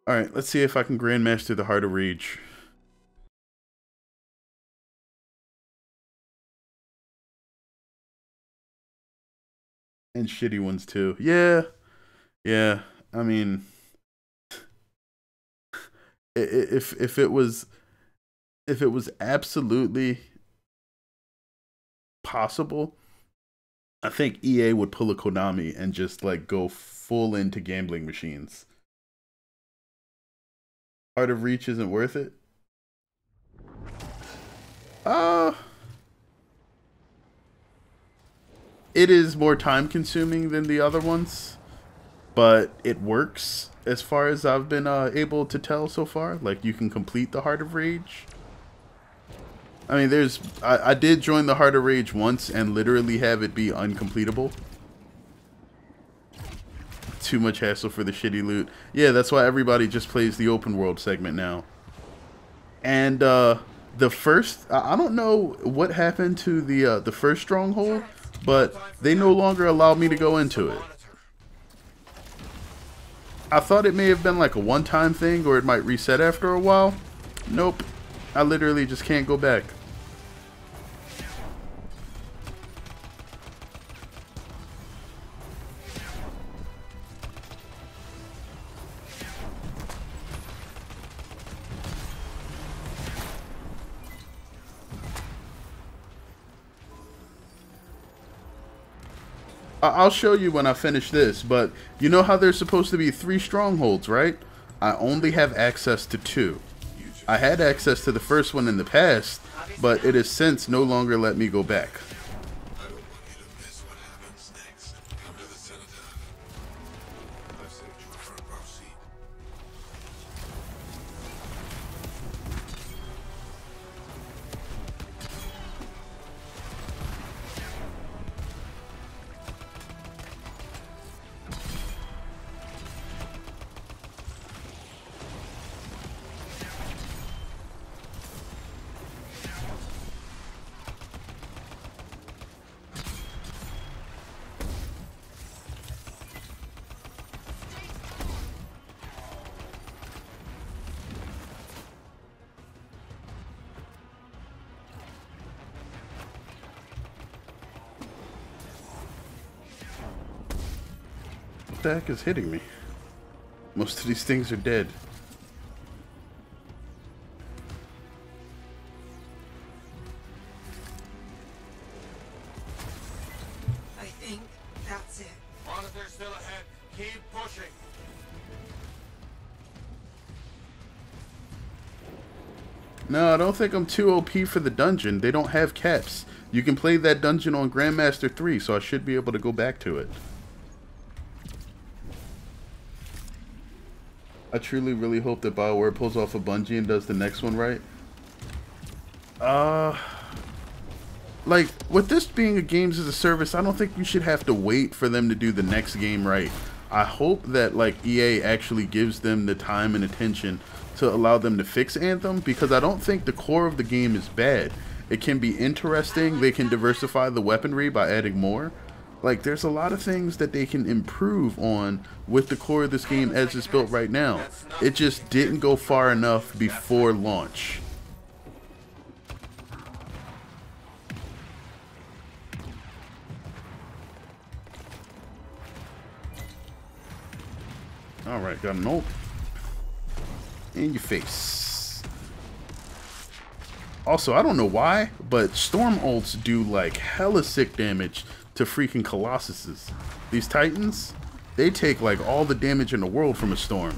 Speaker 1: Alright, let's see if I can Grandmaster the Heart of Rage. And shitty ones too. Yeah. I mean, if it was absolutely possible, I think EA would pull a Konami and just like go full into gambling machines. Heart of Reach isn't worth it. It is more time consuming than the other ones, but it works as far as I've been able to tell so far. Like, you can complete the Heart of Rage. I mean, I did join the Heart of Rage once and literally have it be uncompletable. Too much hassle for the shitty loot. Yeah, that's why everybody just plays the open world segment now. And the first, I don't know what happened to the first stronghold, but they no longer allow me to go into it. I thought it may have been like a one-time thing, or it might reset after a while. Nope. I literally just can't go back. I'll show you when I finish this, but you know how there's supposed to be 3 strongholds, right? I only have access to 2. I had access to the first one in the past, but it has since no longer let me go back.
Speaker 5: I don't want you to miss what happens next. Come to the cenotaph. I've saved you a front row seat.
Speaker 1: What the heck is hitting me? Most of these things are dead.
Speaker 6: I think that's it.
Speaker 5: Monitor still ahead. Keep pushing.
Speaker 1: No, I don't think I'm too OP for the dungeon. They don't have caps. You can play that dungeon on Grandmaster 3, so I should be able to go back to it. I truly really hope that BioWare pulls off a Bungie and does the next one right. Like, with this being a games as a service, I don't think you should have to wait for them to do the next game right. I hope that, like, EA actually gives them the time and attention to allow them to fix Anthem, because I don't think the core of the game is bad. It can be interesting, they can diversify the weaponry by adding more. Like, there's a lot of things that they can improve on with the core of this game as it's built right now. It just didn't go far enough before launch. Alright, got an ult. In your face. Also, I don't know why, but storm ults do like hella sick damage to freaking Colossuses. These Titans, they take like all the damage in the world from a storm.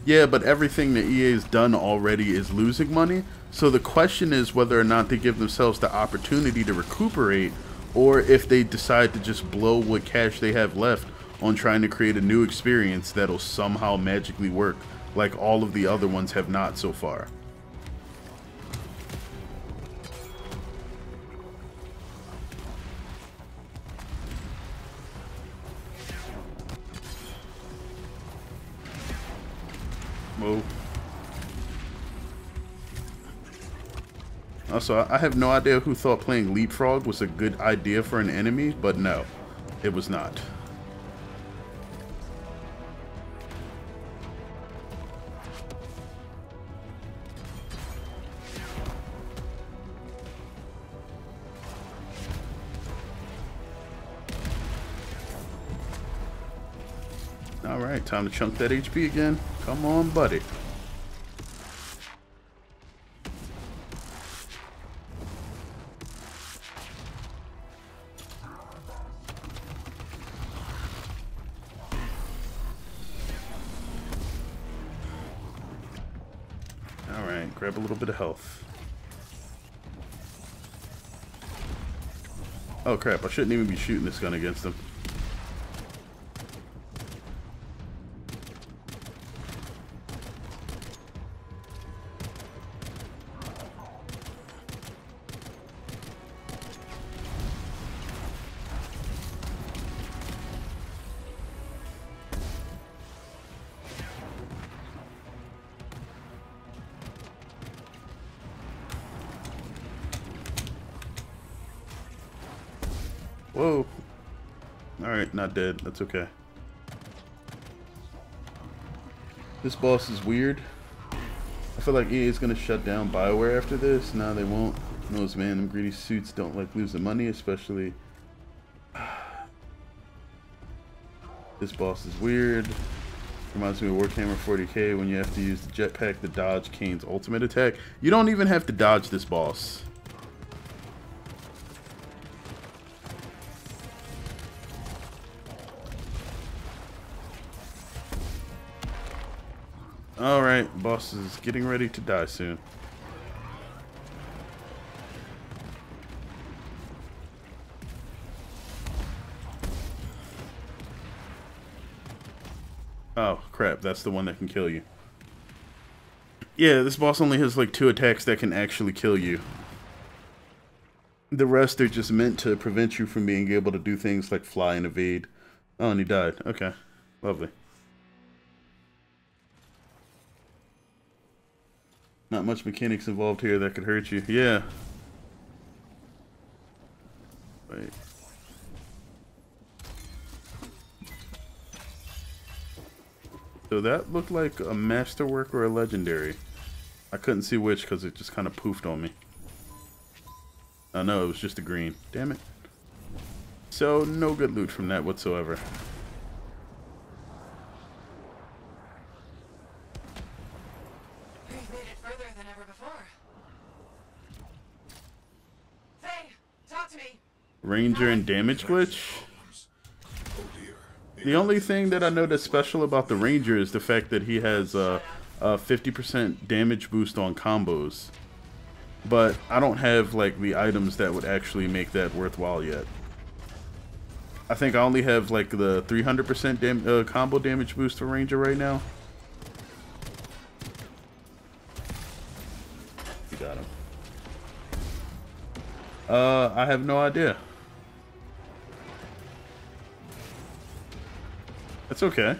Speaker 1: Yeah, but everything that EA has done already is losing money. So the question is whether or not they give themselves the opportunity to recuperate, or if they decide to just blow what cash they have left on trying to create a new experience that'll somehow magically work like all of the other ones have not so far. Whoa. Also, I have no idea who thought playing Leapfrog was a good idea for an enemy, but no, it was not. Alright, time to chunk that HP again. Come on, buddy. Alright, grab a little bit of health. Oh crap, I shouldn't even be shooting this gun against him. Whoa. Alright, not dead. That's okay. This boss is weird. I feel like EA is going to shut down BioWare after this. Nah, they won't. Who knows, man. Them greedy suits don't like losing money, especially... This boss is weird. Reminds me of Warhammer 40k when you have to use the jetpack to dodge Kane's ultimate attack. You don't even have to dodge this boss. Alright, boss is getting ready to die soon. Oh, crap. That's the one that can kill you. Yeah, this boss only has like 2 attacks that can actually kill you. The rest are just meant to prevent you from being able to do things like fly and evade. Oh, and he died. Okay. Lovely. Not much mechanics involved here that could hurt you. Yeah. Wait. So that looked like a masterwork or a legendary. I couldn't see which because it just kind of poofed on me. Oh no, it was just a green. Damn it. So no good loot from that whatsoever.
Speaker 4: We've made it further than ever before. Faye, talk to me.
Speaker 1: Ranger and damage glitch?
Speaker 5: Oh dear.
Speaker 1: The only thing that I know that's special about the Ranger is the fact that he has a 50% damage boost on combos. But I don't have like the items that would actually make that worthwhile yet. I think I only have like the 300% combo damage boost for Ranger right now. You got him. I have no idea. That's okay.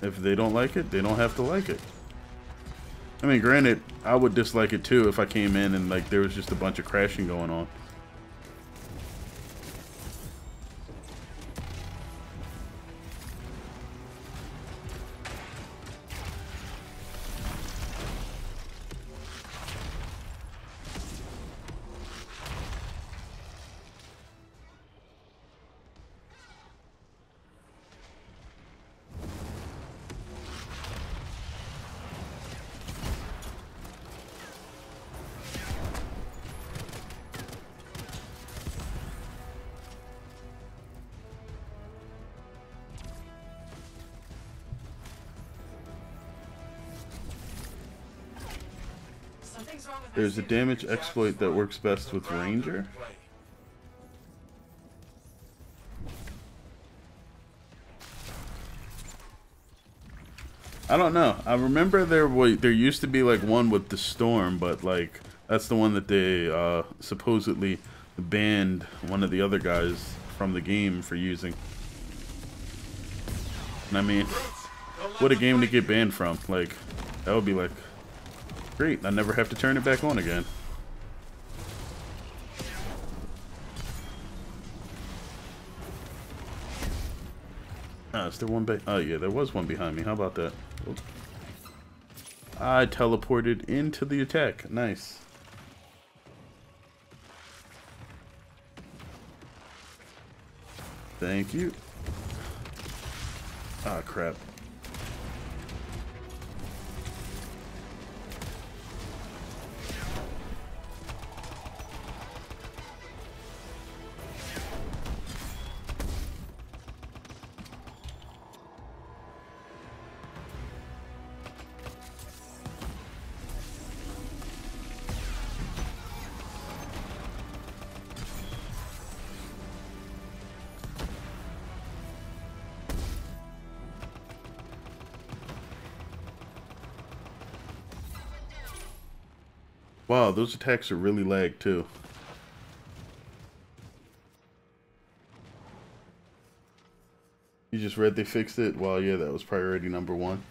Speaker 1: If they don't like it, they don't have to like it. I mean, granted, I would dislike it too if I came in and like there was just a bunch of crashing going on.
Speaker 4: Something's wrong with
Speaker 1: There's a damage exploit that works best with Ranger. I don't know. I remember there used to be like one with the Storm, but like that's the one that they supposedly banned one of the other guys from the game for using. And I mean, what a game to get banned from. Like, that would be like, great, I never have to turn it back on again. Is there one oh yeah, there was one behind me. How about that? Oops. I teleported into the attack. Nice. Thank you. Ah, crap. Wow, those attacks are really lagged too. You just read they fixed it? Well, yeah, that was priority number 1.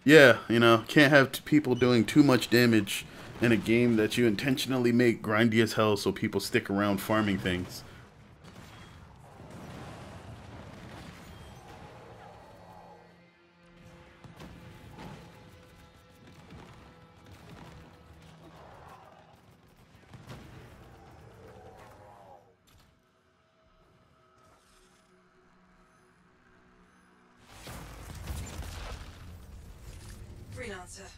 Speaker 1: Yeah, you know, can't have people doing too much damage in a game that you intentionally make grindy as hell so people stick around farming things.
Speaker 6: Doctor.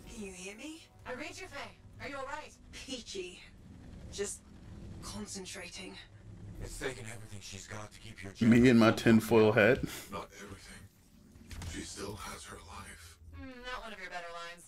Speaker 6: Can you hear me?
Speaker 3: I read you, Faye. Are you alright?
Speaker 6: Peachy. Just concentrating.
Speaker 5: It's taken everything she's got to keep your
Speaker 1: Me and my tinfoil hat.
Speaker 5: Not everything. She still has her life.
Speaker 3: Not one of your better lines.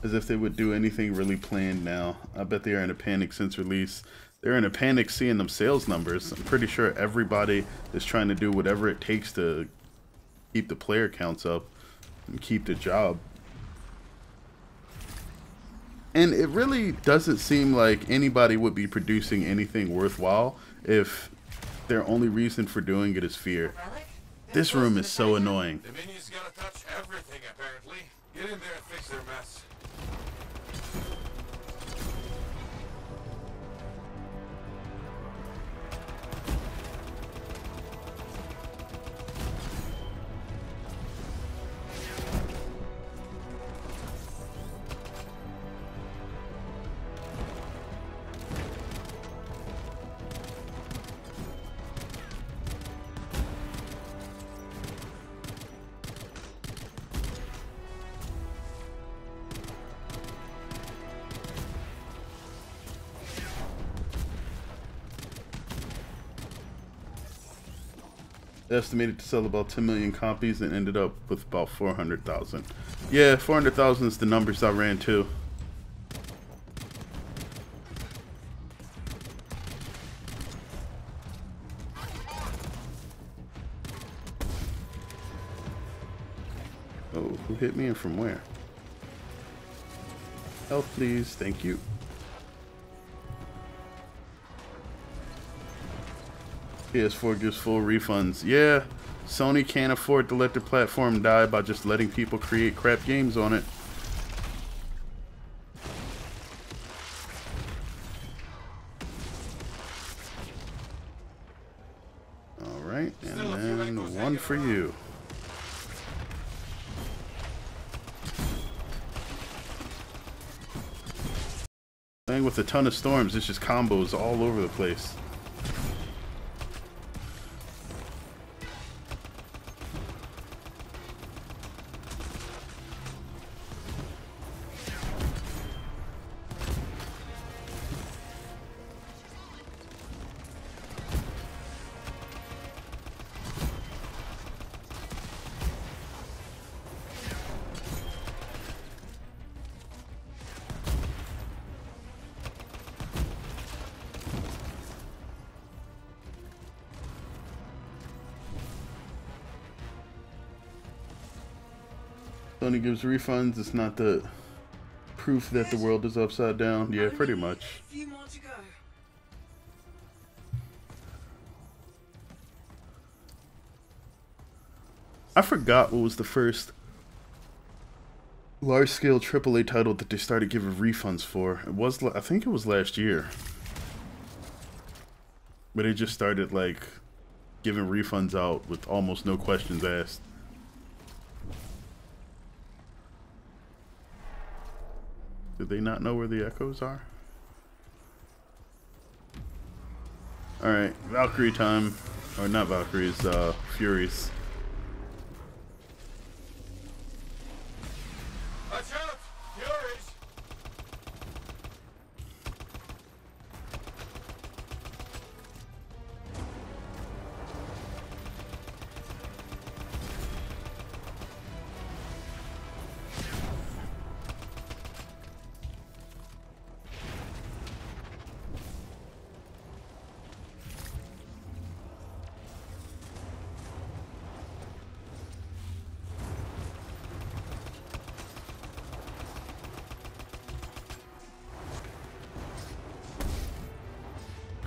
Speaker 1: As if they would do anything really planned now. I bet they are in a panic since release. They're in a panic seeing them sales numbers. I'm pretty sure everybody is trying to do whatever it takes to keep the player counts up and keep the job. And it really doesn't seem like anybody would be producing anything worthwhile if their only reason for doing it is fear.
Speaker 3: Relic?
Speaker 1: This room is so annoying.
Speaker 5: The minions gotta touch everything, apparently. Get in there and fix their mess.
Speaker 1: Estimated to sell about 10 million copies and ended up with about 400,000. Yeah, 400,000 is the numbers I ran too. Oh, who hit me and from where? Health, please. Thank you. PS4 gives full refunds. Yeah, Sony can't afford to let their platform die by just letting people create crap games on it. Alright, and then one for you. Playing with a ton of storms, it's just combos all over the place. Sony gives refunds. It's not the proof that the world is upside down. Yeah, pretty much.
Speaker 6: A few more to go.
Speaker 1: I forgot what was the first large-scale AAA title that they started giving refunds for. It was, I think it was last year. But they just started, like, giving refunds out with almost no questions asked. Did they not know where the echoes are? Alright, Valkyrie time. Or not Valkyries, Furies.
Speaker 5: Watch out! Furies!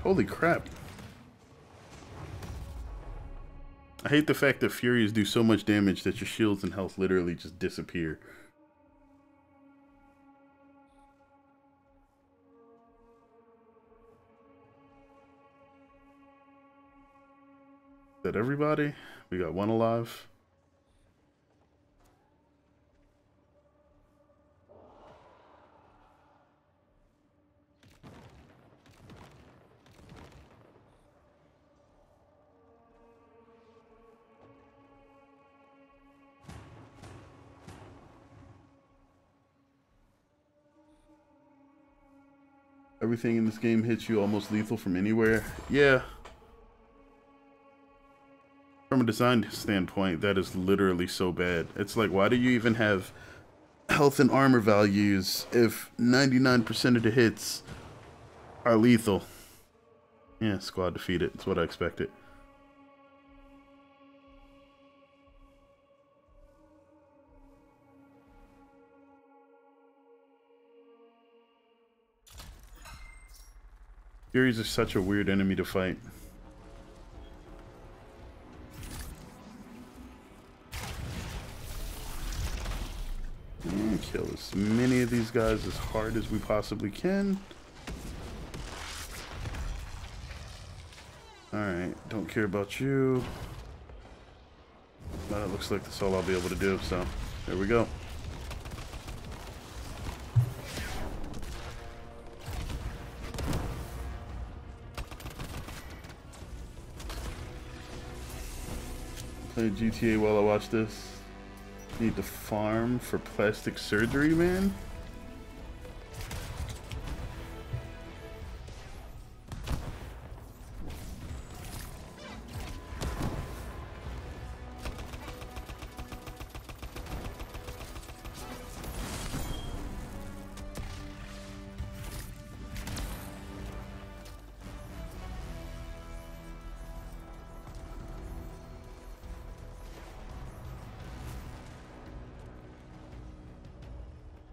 Speaker 1: Holy crap. I hate the fact that Furies do so much damage that your shields and health literally just disappear. that everybody? We got one alive. Everything in this game hits you almost lethal from anywhere. Yeah. From a design standpoint, that is literally so bad. It's like, why do you even have health and armor values if 99% of the hits are lethal? Yeah, squad defeated. That's what I expected. Furies are such a weird enemy to fight. And kill as many of these guys as hard as we possibly can. Alright, don't care about you. But it looks like that's all I'll be able to do, so there we go. Play GTA while I watch this. Need to farm for plastic surgery, man.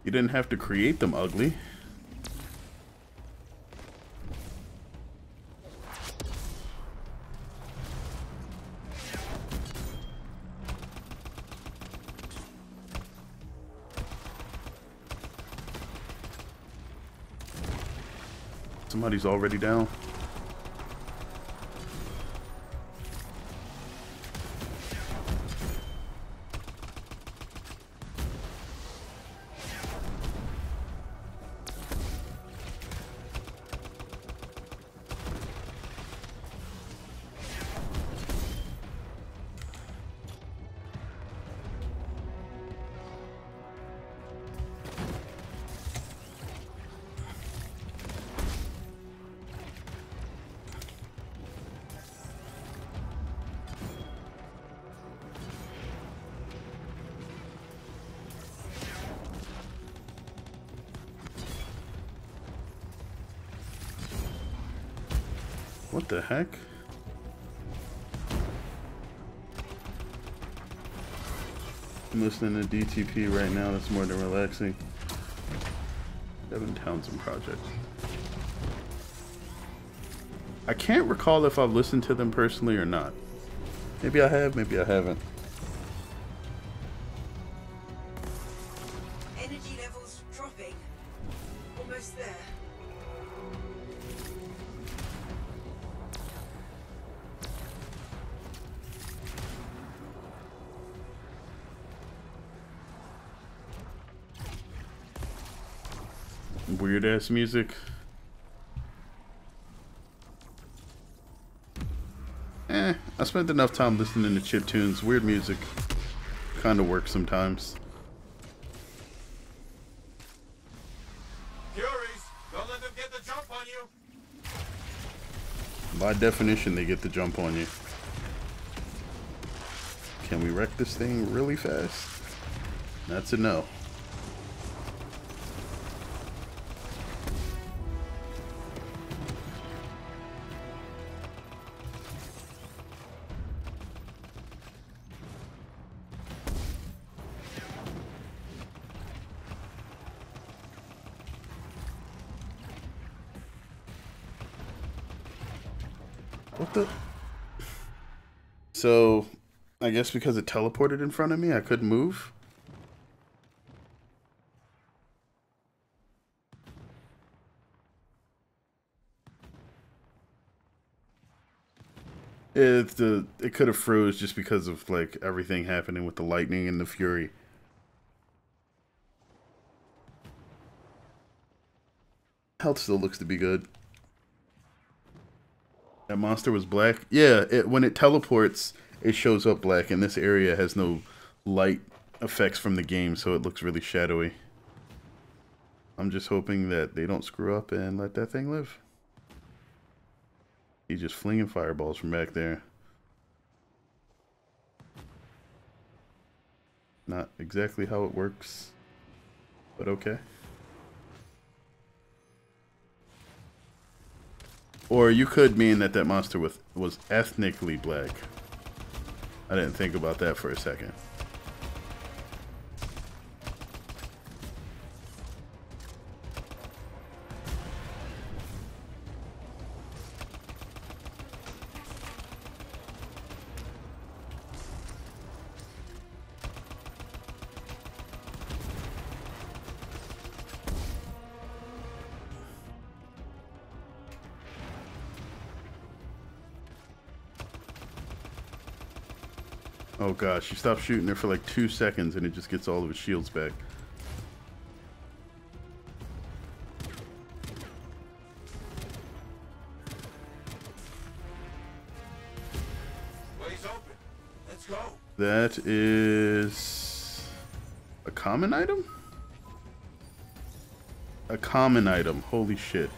Speaker 1: You didn't have to create them ugly. Somebody's already down. What the heck? I'm listening to DTP right now. That's more than relaxing. Devin Townsend Project. I can't recall if I've listened to them personally or not. Maybe I have, maybe I haven't.
Speaker 6: Energy levels dropping. Almost there.
Speaker 1: Weird ass music. I spent enough time listening to chip tunes. Weird music kind of works sometimes.
Speaker 5: Furies, don't let them get the jump on you.
Speaker 1: By definition, they get the jump on you. Can we wreck this thing really fast? That's a no. What the? So, I guess because it teleported in front of me, I couldn't move? It could have froze just because of like everything happening with the lightning and the fury. Health still looks to be good. That monster was black. Yeah, when it teleports, it shows up black, and this area has no light effects from the game, so it looks really shadowy. I'm just hoping that they don't screw up and let that thing live. He's just flinging fireballs from back there. Not exactly how it works, but okay. Or you could mean that monster was ethnically black. I didn't think about that for a second. Oh gosh, you stop shooting there for like 2 seconds and it just gets all of his shields back.
Speaker 5: Way's open. Let's go.
Speaker 1: That is a common item? A common item. Holy shit.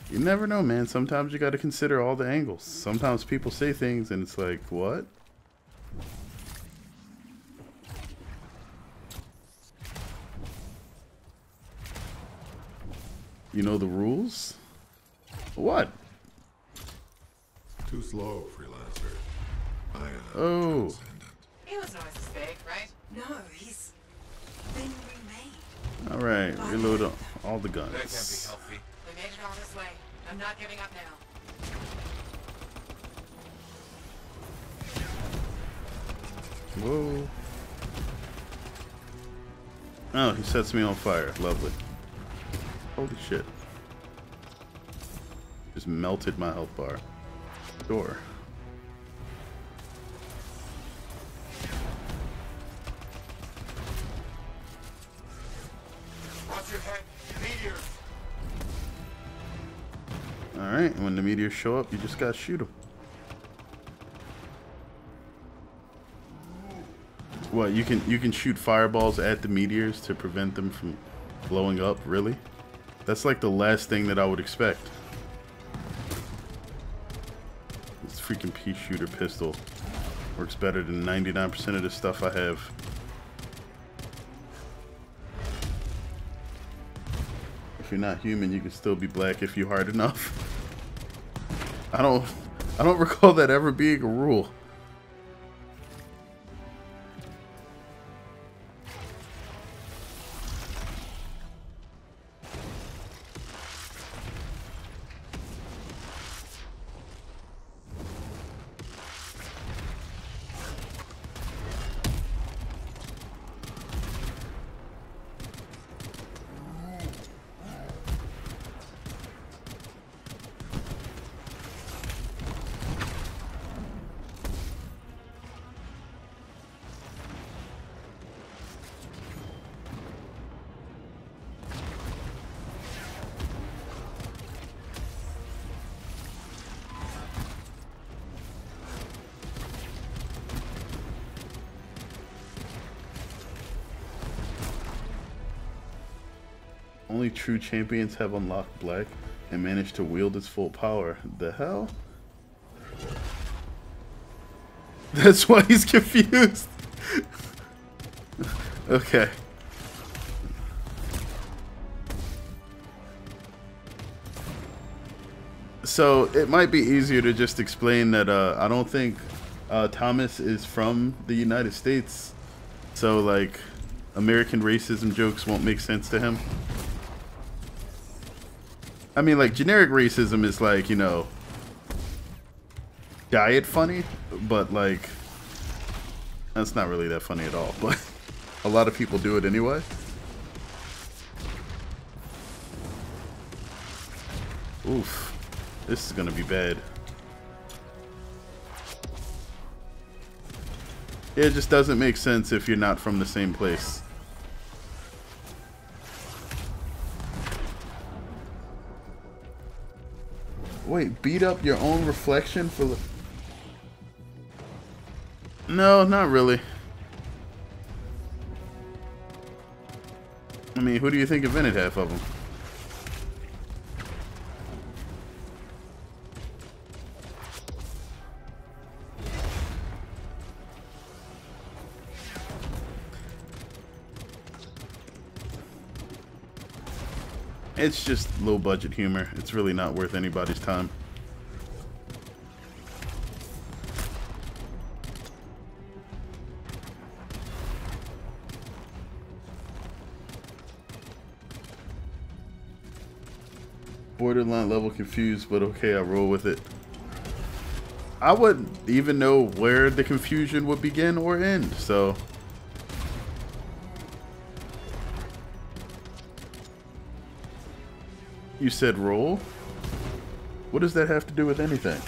Speaker 1: You never know, man. Sometimes you got to consider all the angles. Sometimes people say things and it's like, what? You know the rules? What?
Speaker 5: Too slow, freelancer.
Speaker 1: Oh.
Speaker 5: Transcendent.
Speaker 4: He was always this big, right?
Speaker 6: No, he's been remade.
Speaker 1: Alright, reload all the
Speaker 5: That can't be
Speaker 1: guns.
Speaker 5: healthy.
Speaker 4: We made it all this way. I'm not giving up now.
Speaker 1: Whoa. Oh, he sets me on fire. Lovely. Holy shit. Just melted my health bar. Sure.
Speaker 5: Watch your head. Meteor.
Speaker 1: Alright, when the meteors show up, you just gotta shoot them. What, you can shoot fireballs at the meteors to prevent them from blowing up? Really? That's like the last thing that I would expect. This freaking pea shooter pistol works better than 99% of the stuff I have. If you're not human, you can still be black if you're hard enough. I don't recall that ever being a rule. Only true champions have unlocked black and managed to wield its full power. The hell? That's why he's confused. Okay. So it might be easier to just explain that I don't think Thomas is from the United States. So like American racism jokes won't make sense to him. I mean, like, generic racism is like, you know, diet funny, but like, that's not really that funny at all. But a lot of people do it anyway. Oof. This is gonna be bad. It just doesn't make sense if you're not from the same place. Wait, beat up your own reflection for the... No, not really. I mean, who do you think invented half of them? It's just low budget humor. It's really not worth anybody's time. Borderline level confused, but okay, I roll with it. I wouldn't even know where the confusion would begin or end, so... You said roll? What does that have to do with anything?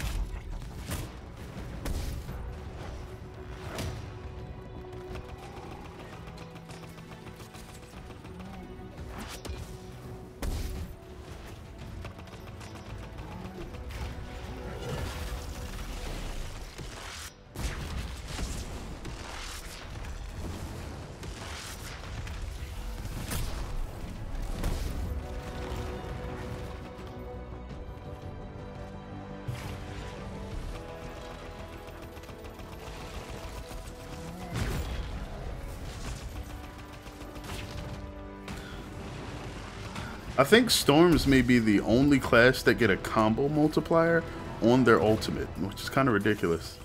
Speaker 1: I think Storms may be the only class that get a combo multiplier on their ultimate, which is kind of ridiculous.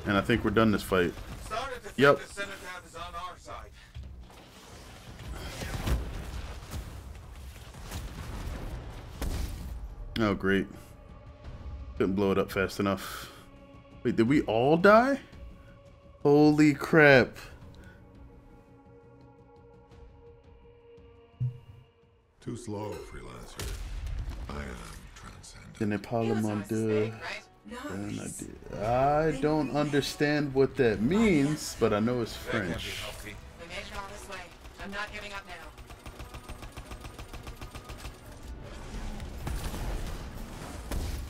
Speaker 1: And I think we're done this fight. Yep.
Speaker 5: The Cenotaph is on our side.
Speaker 1: Oh, great. Couldn't blow it up fast enough. Wait, did we all die? Holy crap.
Speaker 5: Too slow, freelancer. I am transcendent.
Speaker 1: Je ne parle moins de...
Speaker 6: Nice.
Speaker 1: I don't understand what that means, but I know it's French.
Speaker 3: We made it all this way. I'm not giving up now.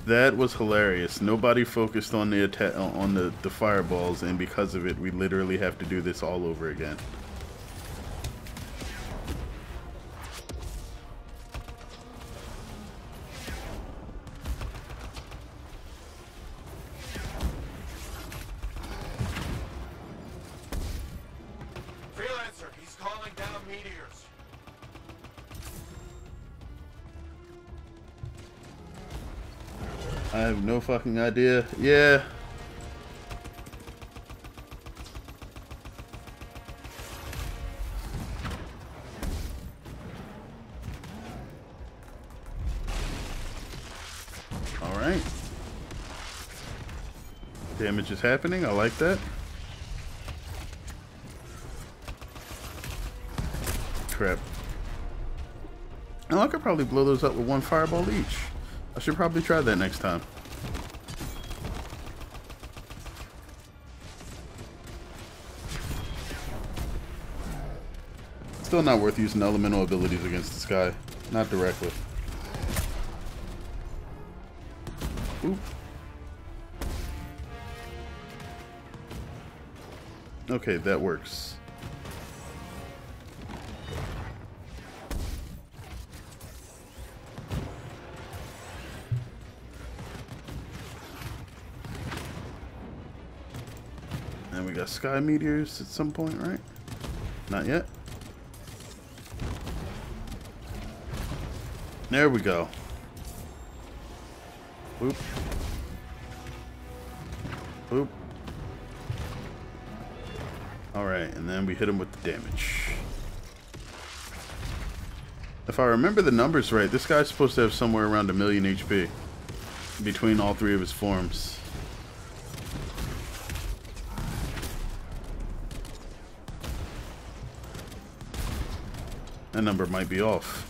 Speaker 1: That was hilarious. Nobody focused on the attack on the fireballs, and because of it, we literally have to do this all over again.
Speaker 5: Freelancer, he's calling down meteors.
Speaker 1: I have no fucking idea. Yeah. All right. Damage is happening. I like that. Crap. Oh, I could probably blow those up with one fireball each. I should probably try that next time. Still not worth using elemental abilities against this guy. Not directly. Oop. Okay, that works. And we got sky meteors at some point, right? Not yet. There we go. Boop. Boop. Alright, and then we hit him with the damage. If I remember the numbers right, this guy's supposed to have somewhere around 1,000,000 HP between all three of his forms. That number might be off.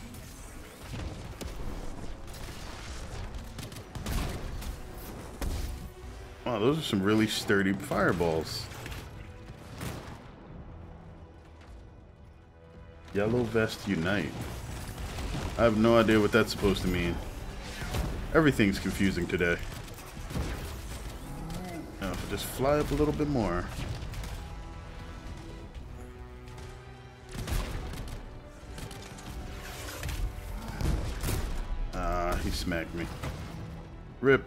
Speaker 1: Wow, those are some really sturdy fireballs. Yellow Vest Unite. I have no idea what that's supposed to mean. Everything's confusing today. Now, if I just fly up a little bit more. Ah, he smacked me. Rip.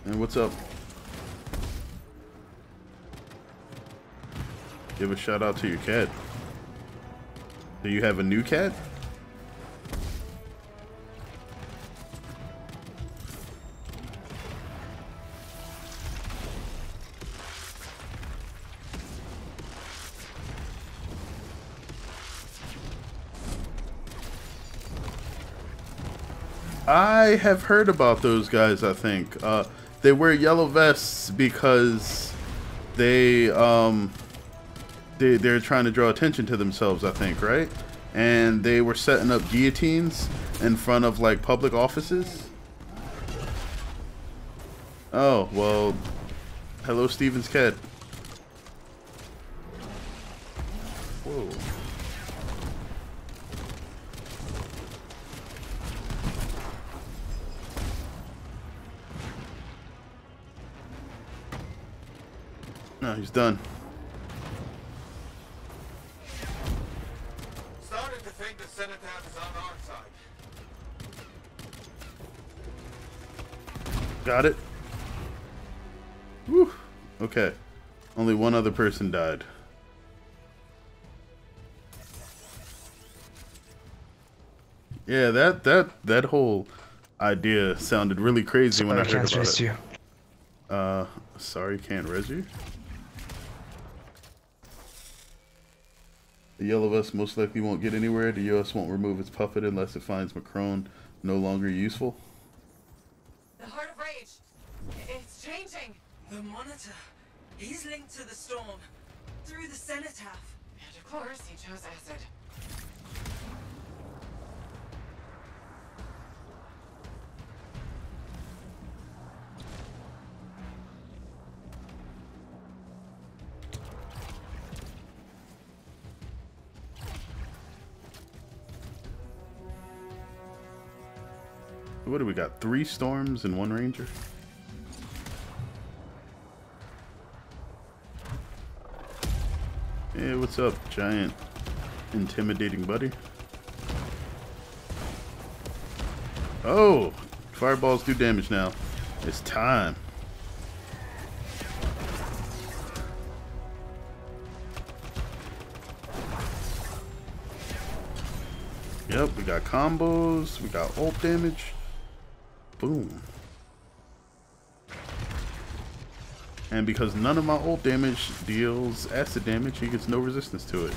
Speaker 1: And what's up? Give a shout out to your cat. Do you have a new cat? I have heard about those guys, I think. They wear yellow vests because they're trying to draw attention to themselves, I think, right? And they were setting up guillotines in front of like public offices. Oh, well, hello Steven's cat. Whoa. No, he's done.
Speaker 5: Starting to think the Cenotaph is on our side.
Speaker 1: Got it. Whew. Okay. Only one other person died. Yeah, that whole idea sounded really crazy when I heard about it.
Speaker 7: You.
Speaker 1: Sorry, can't res you. The Yellow Vest most likely won't get anywhere. The US won't remove its puppet unless it finds Macron no longer useful.
Speaker 6: The Heart of Rage. It's changing. The Monitor. He's linked to the storm. Through the Cenotaph.
Speaker 4: And of course, he chose acid.
Speaker 1: What do we got? 3 storms and 1 ranger? Hey, what's up, giant intimidating buddy? Oh, fireballs do damage now. It's time. Yep, we got combos, we got ult damage. Boom. And because none of my ult damage deals acid damage, he gets no resistance to it.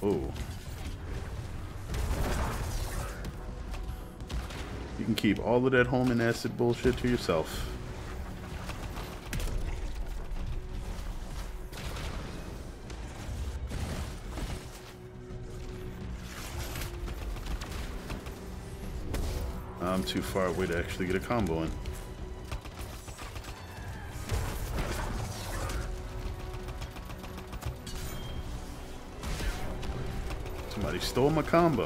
Speaker 1: Oh. You can keep all of that home and acid bullshit to yourself. I'm too far away to actually get a combo in. Somebody stole my combo.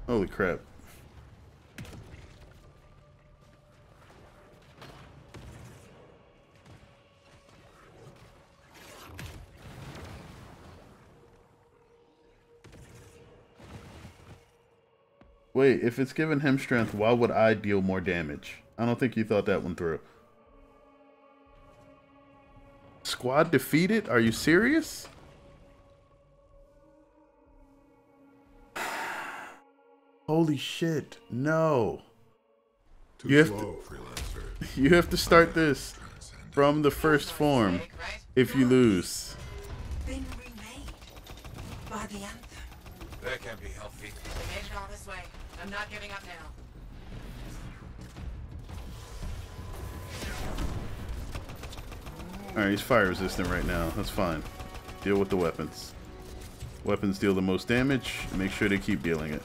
Speaker 1: Holy crap. Wait, if it's giving him strength, why would I deal more damage? I don't think you thought that one through. Squad defeated? Are you serious? Holy shit, no.
Speaker 5: Too
Speaker 1: You have
Speaker 5: slow, freelancer.
Speaker 1: You have to start this from the first form if you lose.
Speaker 6: Been remade by the Anthem.
Speaker 5: That can't be healthy.
Speaker 3: We made it all this way. I'm not giving up now.
Speaker 1: Alright, he's fire resistant right now. That's fine. Deal with the weapons. Weapons deal the most damage. Make sure they keep dealing it.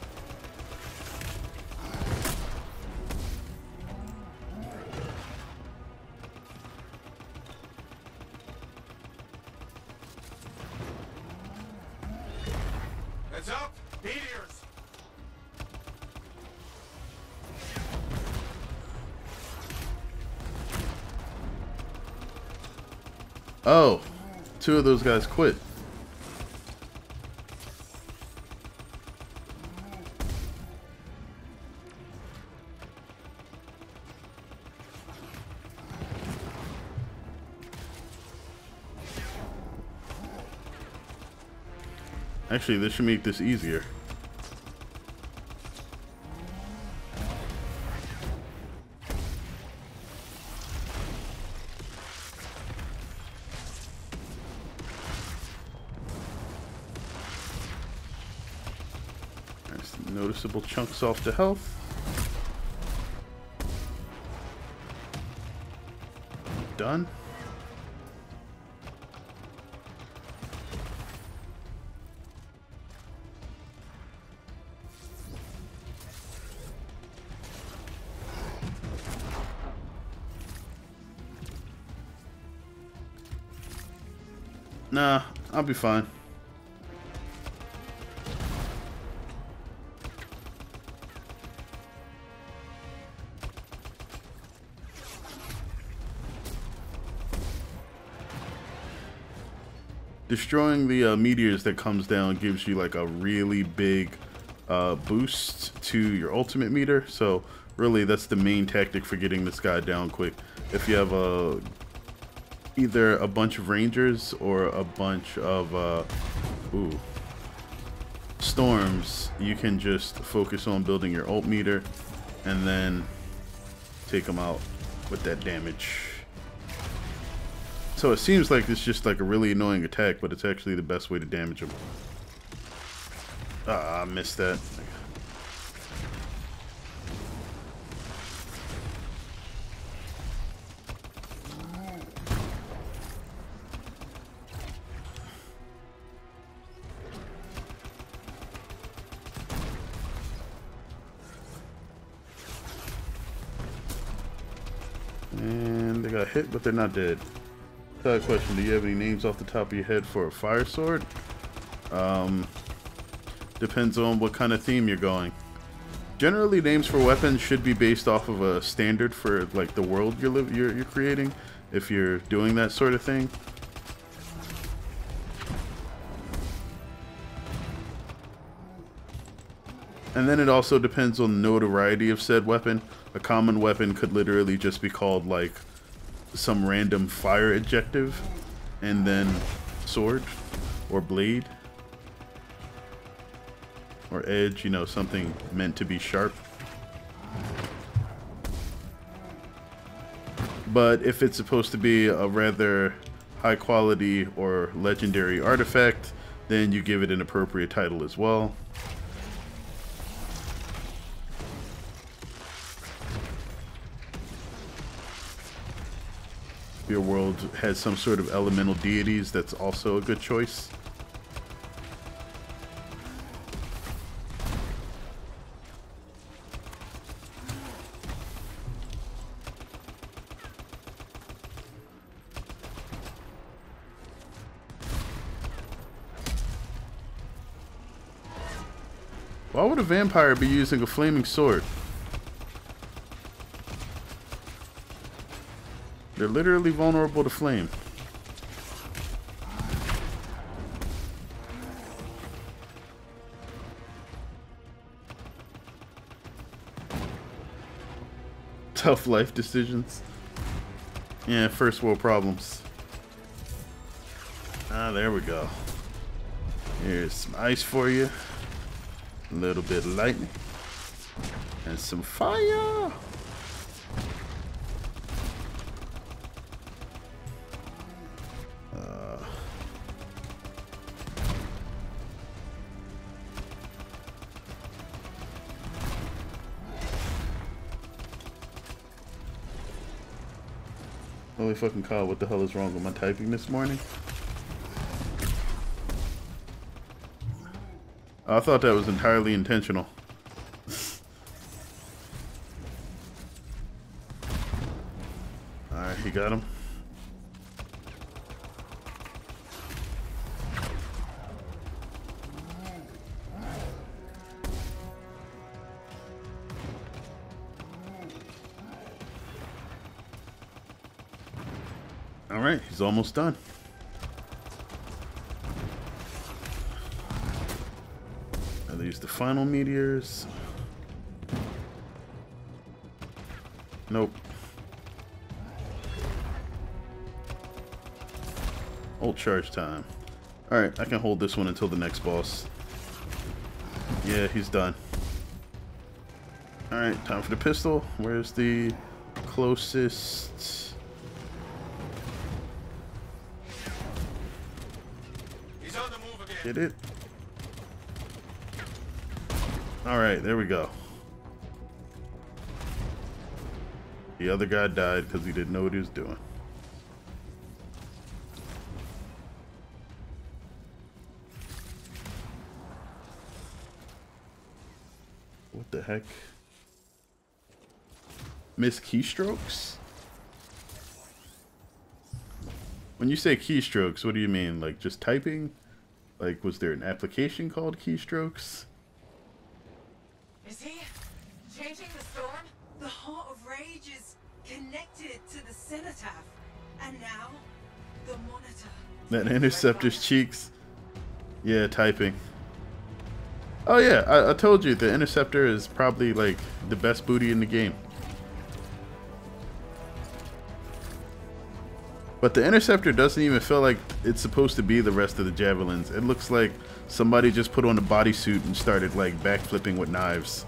Speaker 5: Heads up! Meteors!
Speaker 1: Oh, two of those guys quit. Actually, this should make this easier. There's noticeable chunks off the health. Done. Nah, I'll be fine. Destroying the meteors that comes down gives you like a really big boost to your ultimate meter. So really that's the main tactic for getting this guy down quick. If you have either a bunch of rangers or a bunch of storms, you can just focus on building your ult meter and then take them out with that damage. So it seems like it's just like a really annoying attack, but it's actually the best way to damage them. Ah, I missed that. And they got hit, but they're not dead. Third question, do you have any names off the top of your head for a fire sword? Depends on what kind of theme you're going. Generally, names for weapons should be based off of a standard for like the world you're creating, if you're doing that sort of thing. And then it also depends on the notoriety of said weapon. A common weapon could literally just be called like some random fire adjective, and then sword or blade or edge, you know, something meant to be sharp. But if it's supposed to be a rather high quality or legendary artifact, then you give it an appropriate title as well. Your world has some sort of elemental deities, that's also a good choice. Why would a vampire be using a flaming sword? They're literally vulnerable to flame. Tough life decisions. Yeah, first world problems. Ah, there we go. Here's some ice for you. A little bit of lightning. And some fire. Holy fucking cow, what the hell is wrong with my typing this morning? I thought that was entirely intentional. Alright, he got him. Alright, he's almost done. Are these the final meteors? Nope. Ult charge time. Alright, I can hold this one until the next boss. Yeah, he's done. Alright, time for the pistol. Where's the closest? Get it? Alright, there we go. The other guy died because he didn't know what he was doing. What the heck? Miss keystrokes? When you say keystrokes, what do you mean? Like just typing? Like, was there an application called keystrokes?
Speaker 6: Is he changing the storm? The Heart of Rage is connected to the cenotaph, and now the monitor.
Speaker 1: That interceptor's cheeks. Yeah, typing. Oh yeah, I told you the interceptor is probably like the best booty in the game. But the interceptor doesn't even feel like it's supposed to be the rest of the javelins. It looks like somebody just put on a bodysuit and started like backflipping with knives.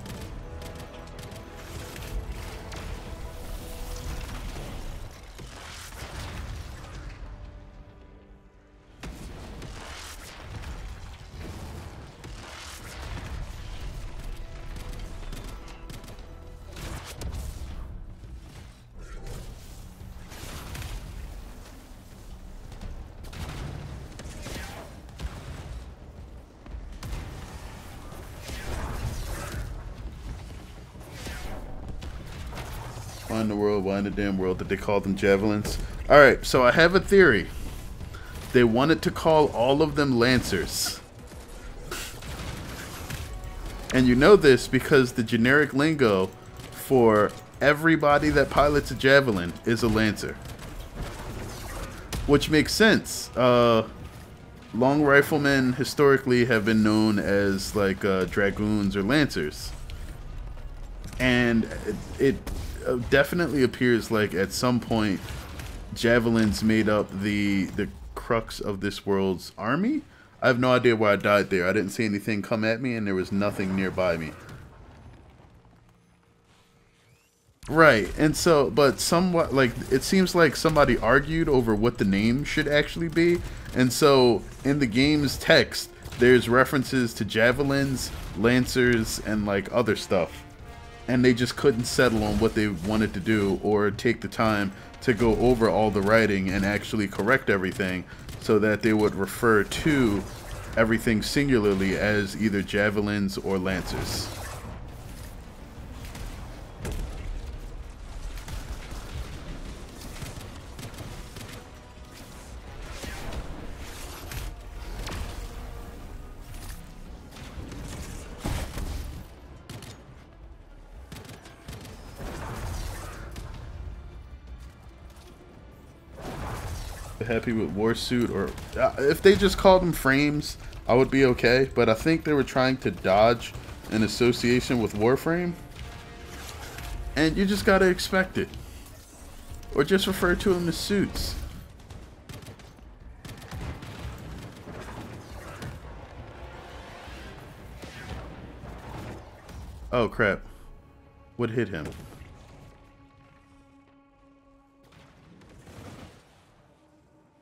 Speaker 1: Why in the world, why in the damn world did they call them javelins? Alright, so I have a theory. They wanted to call all of them lancers. And you know this because the generic lingo for everybody that pilots a javelin is a lancer. Which makes sense. Long riflemen historically have been known as like dragoons or lancers. And it definitely appears like at some point javelins made up the crux of this world's army. I have no idea why I died there. I didn't see anything come at me and there was nothing nearby me. Right, and so, but somewhat, like, it seems like somebody argued over what the name should actually be, and so in the game's text there's references to javelins, lancers, and like other stuff. And they just couldn't settle on what they wanted to do or take the time to go over all the writing and actually correct everything so that they would refer to everything singularly as either javelins or lancers. Happy with Warsuit, or if they just called them frames, I would be okay. But I think they were trying to dodge an association with Warframe. And you just gotta expect it. Or just refer to them as suits. Oh crap. What hit him?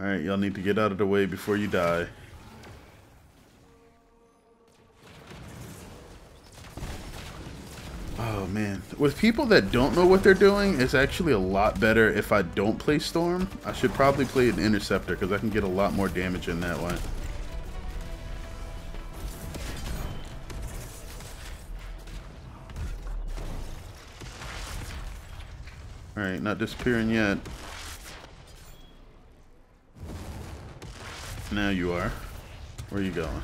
Speaker 1: Alright, y'all need to get out of the way before you die. Oh man. With people that don't know what they're doing, it's actually a lot better if I don't play Storm. I should probably play an Interceptor because I can get a lot more damage in that way. Alright, not disappearing yet. Now you are. Where are you going?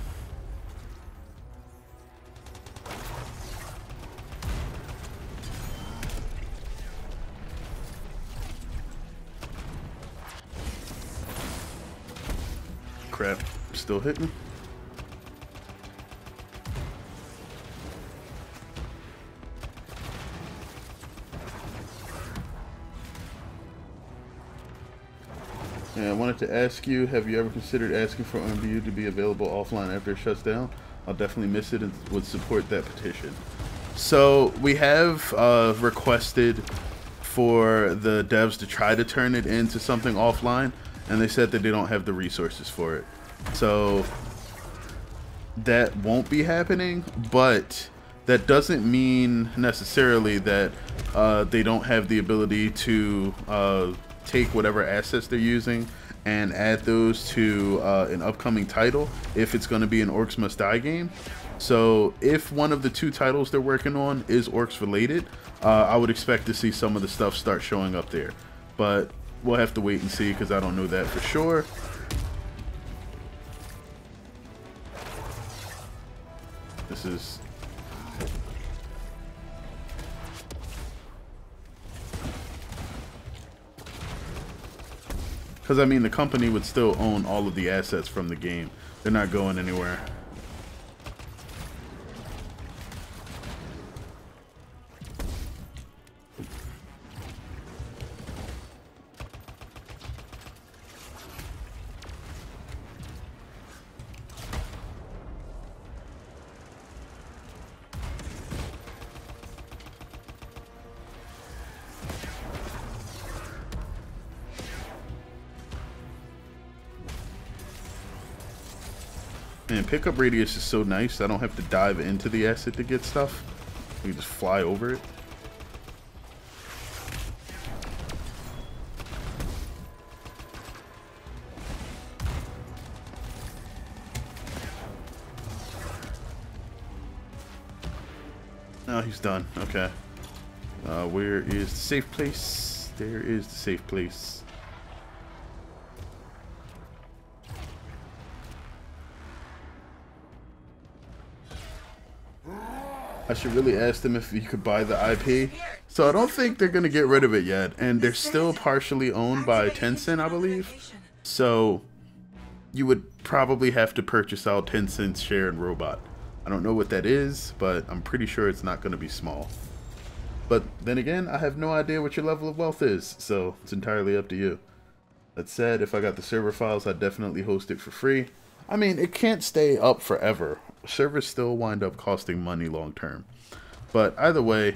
Speaker 1: Crap. Still hitting? Yeah, I wanted to ask you, have you ever considered asking for MBU to be available offline after it shuts down? I'll definitely miss it and would support that petition. So we have requested for the devs to try to turn it into something offline, and they said that they don't have the resources for it. So that won't be happening, but that doesn't mean necessarily that they don't have the ability to take whatever assets they're using and add those to an upcoming title if it's going to be an Orcs Must Die game. So if one of the two titles they're working on is Orcs related, I would expect to see some of the stuff start showing up there. But we'll have to wait and see because I don't know that for sure. This is... Because, I mean, the company would still own all of the assets from the game. They're not going anywhere. Man, pickup radius is so nice. I don't have to dive into the asset to get stuff. We just fly over it. Oh, he's done. Okay. Where is the safe place? There is the safe place. I should really ask them if you could buy the IP. So I don't think they're going to get rid of it yet. And they're still partially owned by Tencent, I believe. So you would probably have to purchase out Tencent's share in Robot. I don't know what that is, but I'm pretty sure it's not going to be small. But then again, I have no idea what your level of wealth is. So it's entirely up to you. That said, if I got the server files, I'd definitely host it for free. I mean, it can't stay up forever. Servers still wind up costing money long term. But either way,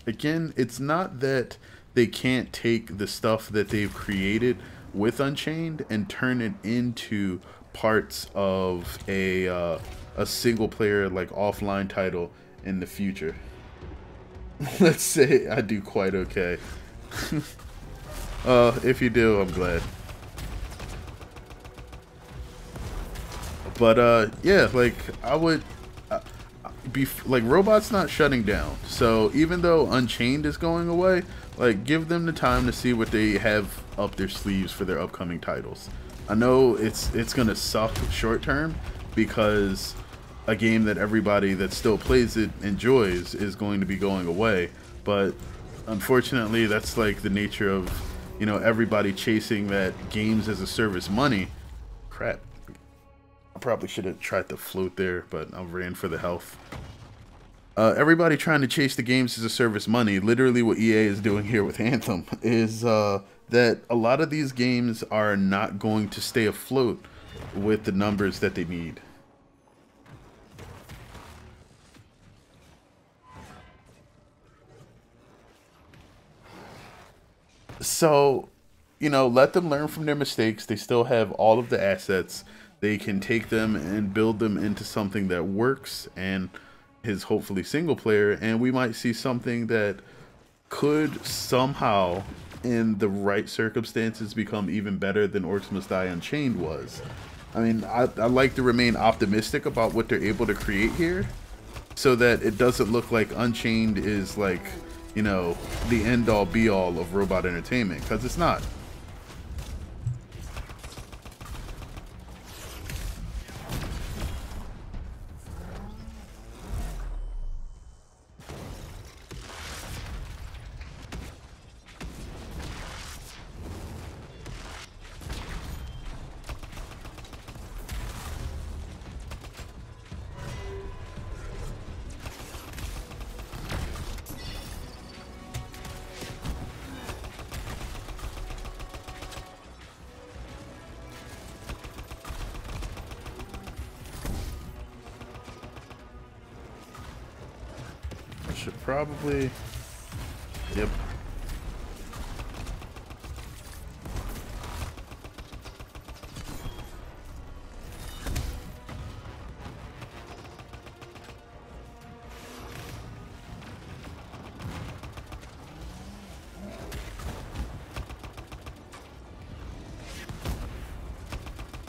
Speaker 1: again, it's not that they can't take the stuff that they've created with Unchained and turn it into parts of a single player like offline title in the future. Let's say I do quite okay. If you do, I'm glad. But yeah, like I would be like, Robot's not shutting down. So even though Unchained is going away, like give them the time to see what they have up their sleeves for their upcoming titles. I know it's gonna suck short term because a game that everybody that still plays it enjoys is going to be going away. But unfortunately, that's like the nature of, you know, everybody chasing that games as a service money. Crap. I probably should have tried to float there, but I ran for the health. Everybody trying to chase the games as a service money, literally what EA is doing here with Anthem, is that a lot of these games are not going to stay afloat with the numbers that they need. So, you know, let them learn from their mistakes. They still have all of the assets. They can take them and build them into something that works and is hopefully single player, and we might see something that could somehow, in the right circumstances, become even better than Orcs Must Die Unchained was. I mean, I like to remain optimistic about what they're able to create here, so that it doesn't look like Unchained is like, you know, the end-all be-all of robot entertainment, because it's not. Should probably, yep.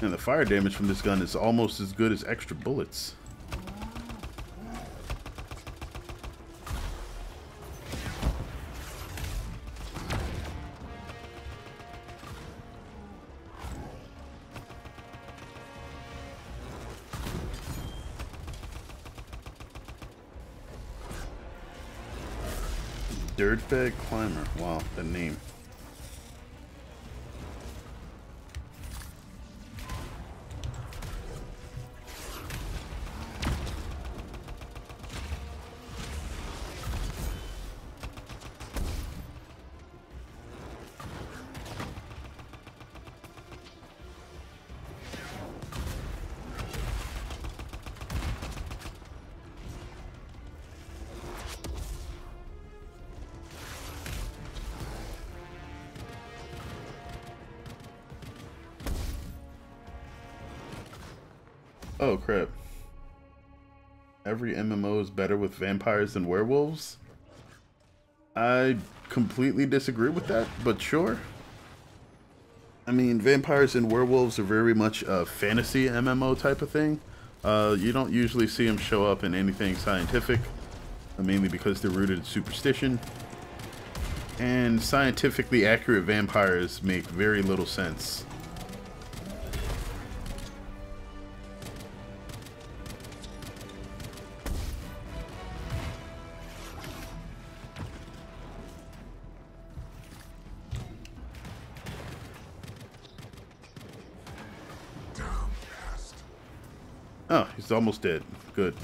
Speaker 1: And the fire damage from this gun is almost as good as extra bullets. Dirtbag Climber. Wow, the name. Oh crap. Every MMO is better with vampires than werewolves? I completely disagree with that, but sure. I mean, vampires and werewolves are very much a fantasy MMO type of thing. You don't usually see them show up in anything scientific, mainly because they're rooted in superstition. And scientifically accurate vampires make very little sense. Oh, he's almost dead. Good.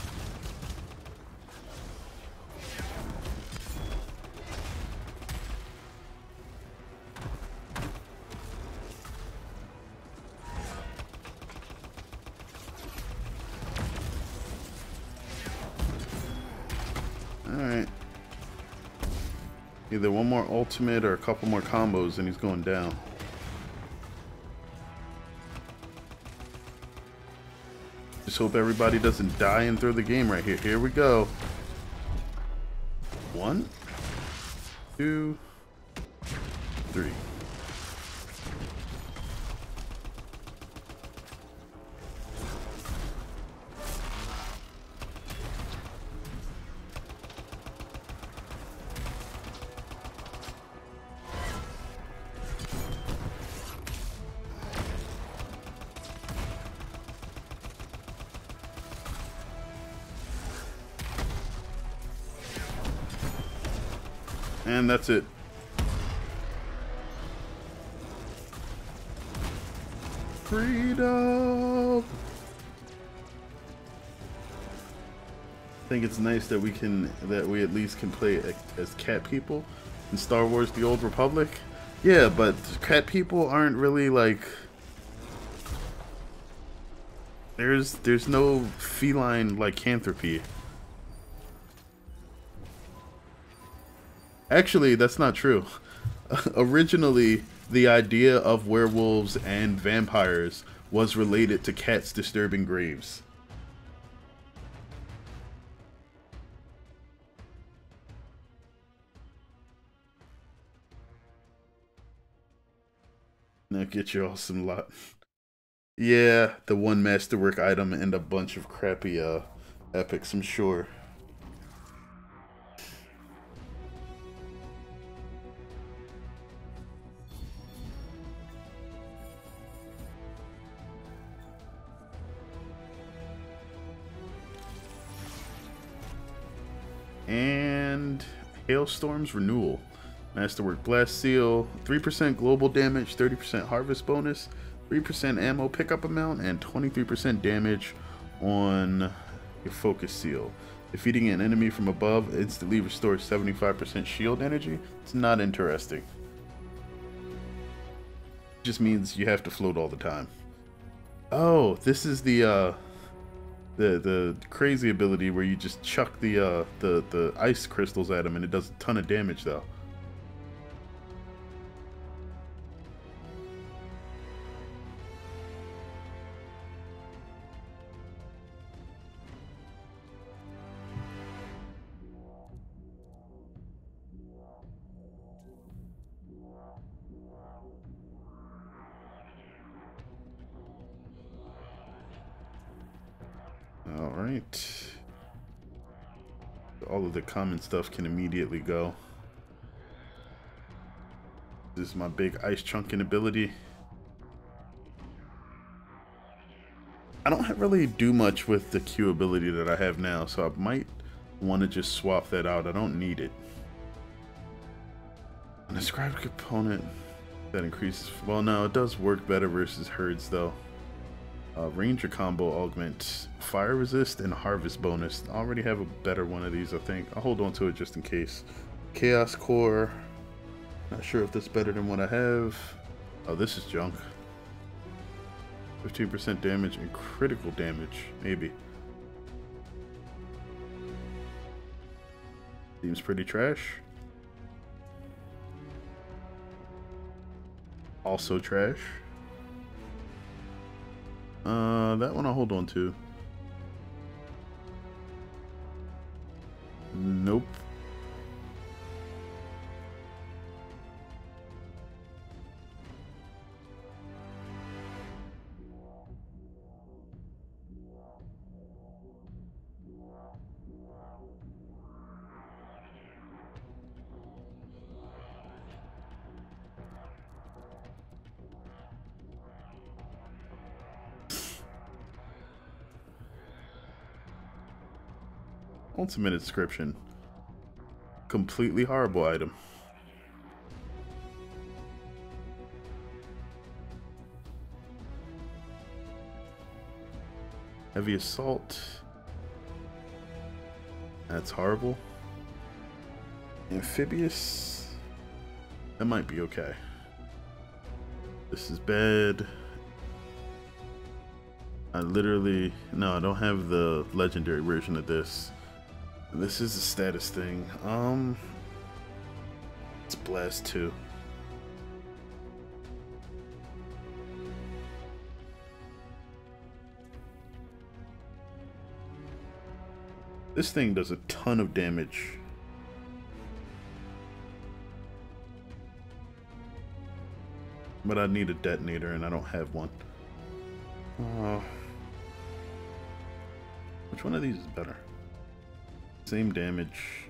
Speaker 1: Alright. Either one more ultimate or a couple more combos and he's going down. Just hope everybody doesn't die and throw the game right here. Here we go. 1, 2, 3. And that's it. Freedom! think it's nice that we at least can play as cat people in Star Wars: The Old Republic. Yeah, but cat people aren't really like. There's no feline lycanthropy. Actually, that's not true. Originally, the idea of werewolves and vampires was related to cats disturbing graves. Now get you all some lot. Yeah, the one masterwork item and a bunch of crappy epics, I'm sure. And Hailstorm's Renewal. Masterwork Blast Seal, 3% global damage, 30% harvest bonus, 3% ammo pickup amount, and 23% damage on your focus seal. Defeating an enemy from above instantly restores 75% shield energy. It's not interesting. It just means you have to float all the time. Oh, this is the crazy ability where you just chuck the ice crystals at him and it does a ton of damage though. Alright. All of the common stuff can immediately go. This is my big ice chunking ability. I don't really do much with the Q ability that I have now, so I might want to just swap that out. I don't need it. An ascribed component that increases... Well, no, it does work better versus herds, though. Ranger combo augment, fire resist, and harvest bonus. I already have a better one of these, I think. I'll hold on to it just in case. Chaos core. Not sure if that's better than what I have. Oh, this is junk. 15% damage and critical damage, maybe. Seems pretty trash. Also trash. That one I'll hold on to. Nope. Ultimate inscription. Completely horrible item. Heavy assault. That's horrible. Amphibious. That might be okay. This is bad. I don't have the legendary version of this. This is a status thing. It's Blast 2. This thing does a ton of damage. But I need a detonator and I don't have one. Which one of these is better? Same damage.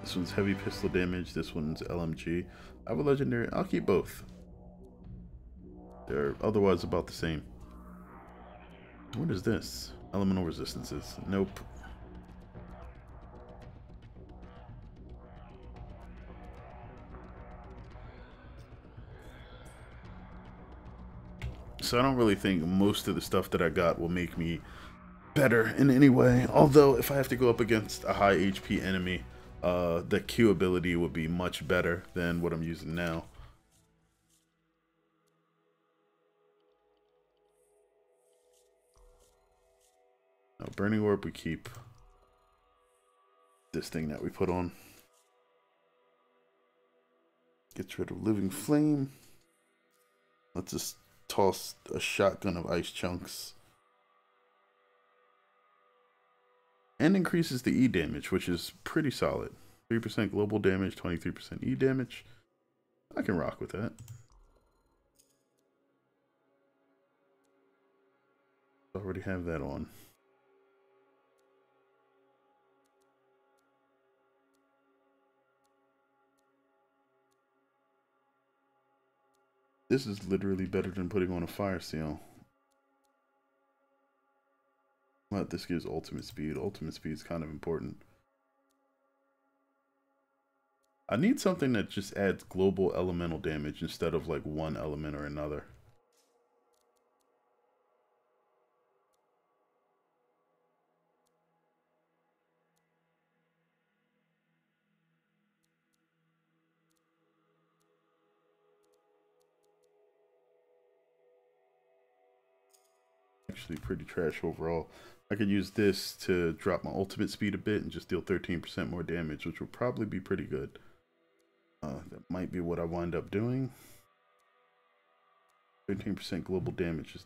Speaker 1: This one's heavy pistol damage. This one's LMG. I have a legendary. I'll keep both. They're otherwise about the same. What is this? Elemental resistances. Nope. So I don't really think most of the stuff that I got will make me better in any way. Although if I have to go up against a high HP enemy, the Q ability would be much better than what I'm using now. Now, Burning Orb we keep. This thing that we put on gets rid of Living Flame. Let's just toss a shotgun of ice chunks. And increases the E damage, which is pretty solid. 3% global damage, 23% E damage. I can rock with that. Already have that on. This is literally better than putting on a fire seal. But this gives ultimate speed. Ultimate speed is kind of important. I need something that just adds global elemental damage instead of like one element or another. Actually pretty trash overall. I could use this to drop my ultimate speed a bit and just deal 13% more damage, which would probably be pretty good. That might be what I wind up doing. 13% global damage is...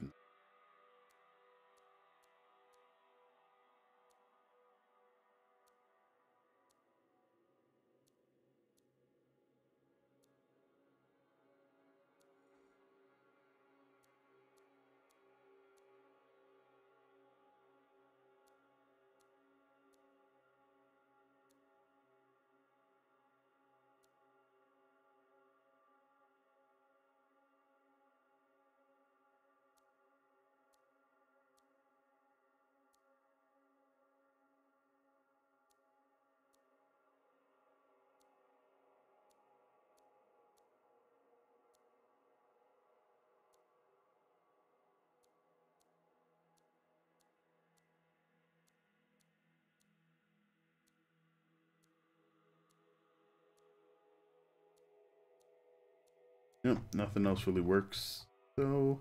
Speaker 1: Yep, nothing else really works. So...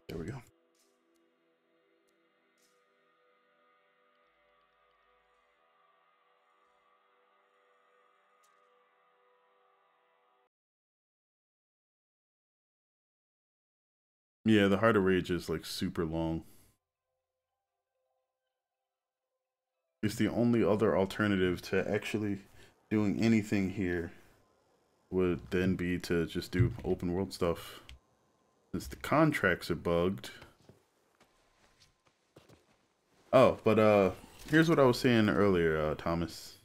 Speaker 1: there we go. Yeah, the Heart of Rage is like super long. It's the only other alternative to actually doing anything here would then be to just do open world stuff. Since the contracts are bugged. Oh, but here's what I was saying earlier, Thomas.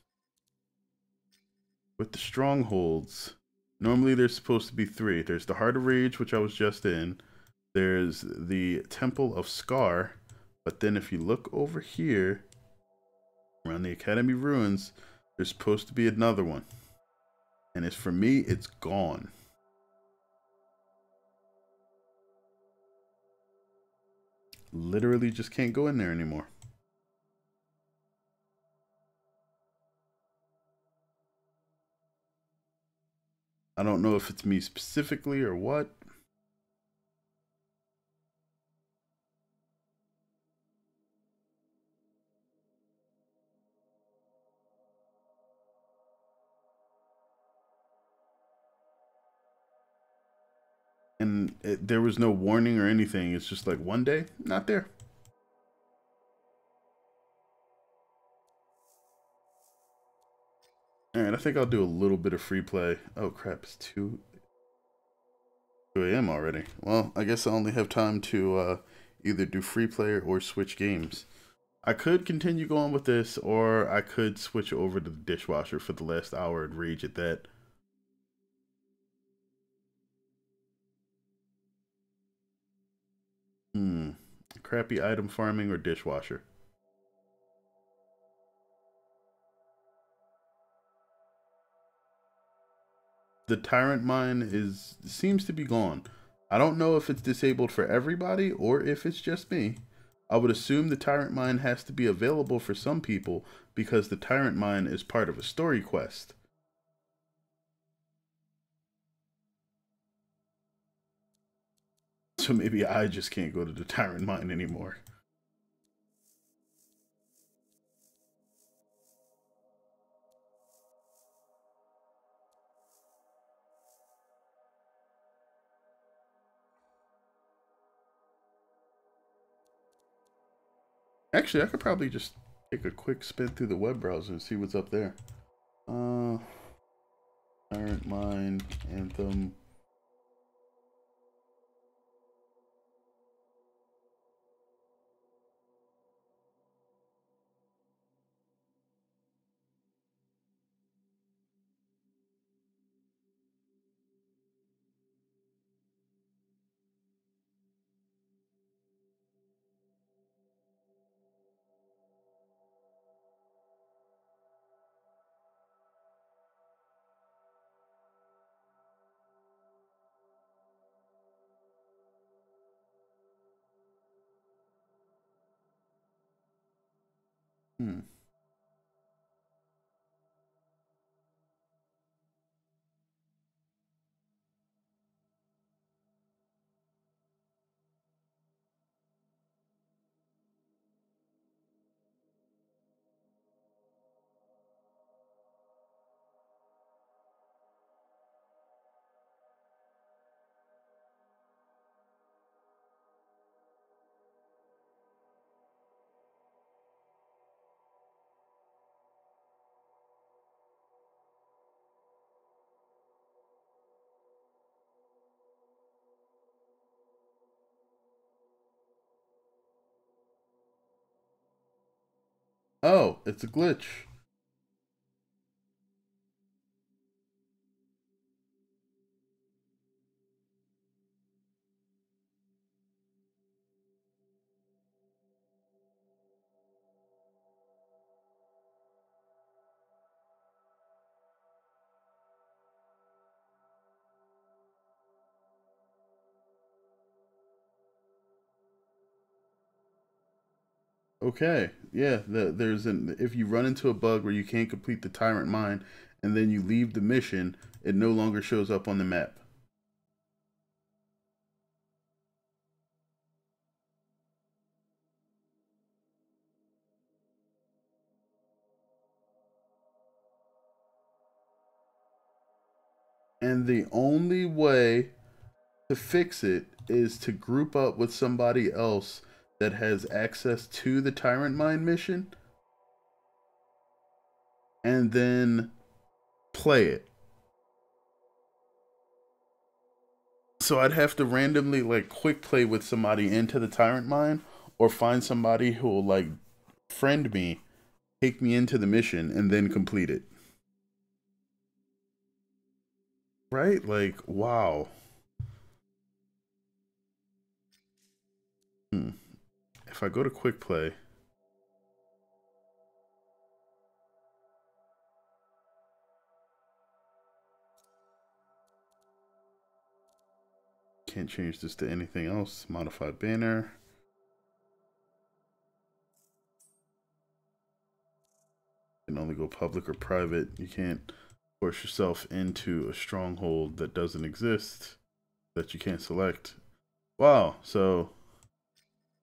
Speaker 1: With the strongholds, normally there's supposed to be 3. There's the Heart of Rage, which I was just in. There's the Temple of Scar. But then if you look over here, around the Academy Ruins, there's supposed to be another one. And for me, it's gone. Literally just can't go in there anymore. I don't know if it's me specifically or what. And there was no warning or anything. It's just like one day, not there. Alright, I think I'll do a little bit of free play. Oh crap, it's 2 a.m. already. Well, I guess I only have time to either do free play or switch games. I could continue going with this, or I could switch over to the dishwasher for the last hour and rage at that. Crappy item farming or dishwasher? The Tyrant Mine seems to be gone. I don't know if it's disabled for everybody or if it's just me. I would assume the Tyrant Mine has to be available for some people because the Tyrant Mine is part of a story quest. So maybe I just can't go to the Tyrant Mine anymore. Actually, I could probably just take a quick spin through the web browser and see what's up there. Tyrant Mine, Anthem. Hmm. Oh, it's a glitch. Okay, yeah, there's an if you run into a bug where you can't complete the Tyrant Mine and then you leave the mission, it no longer shows up on the map. And the only way to fix it is to group up with somebody else that has access to the Tyrant Mine mission and then play it. So I'd have to randomly like quick play with somebody into the Tyrant Mine or find somebody who will like friend me, take me into the mission and then complete it. Right? Like, wow. Hmm. If I go to quick play, can't change this to anything else. Modify banner. You can only go public or private. You can't force yourself into a stronghold that doesn't exist, that you can't select. Wow, so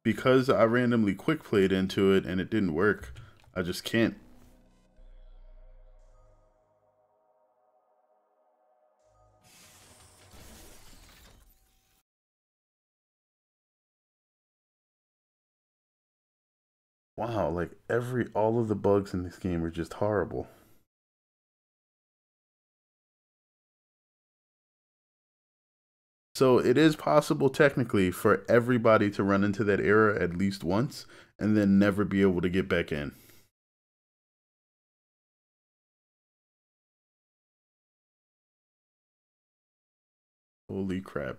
Speaker 1: because I randomly quick played into it and it didn't work, I just can't. Wow, like all of the bugs in this game are just horrible. So it is possible technically for everybody to run into that error at least once and then never be able to get back in. Holy crap.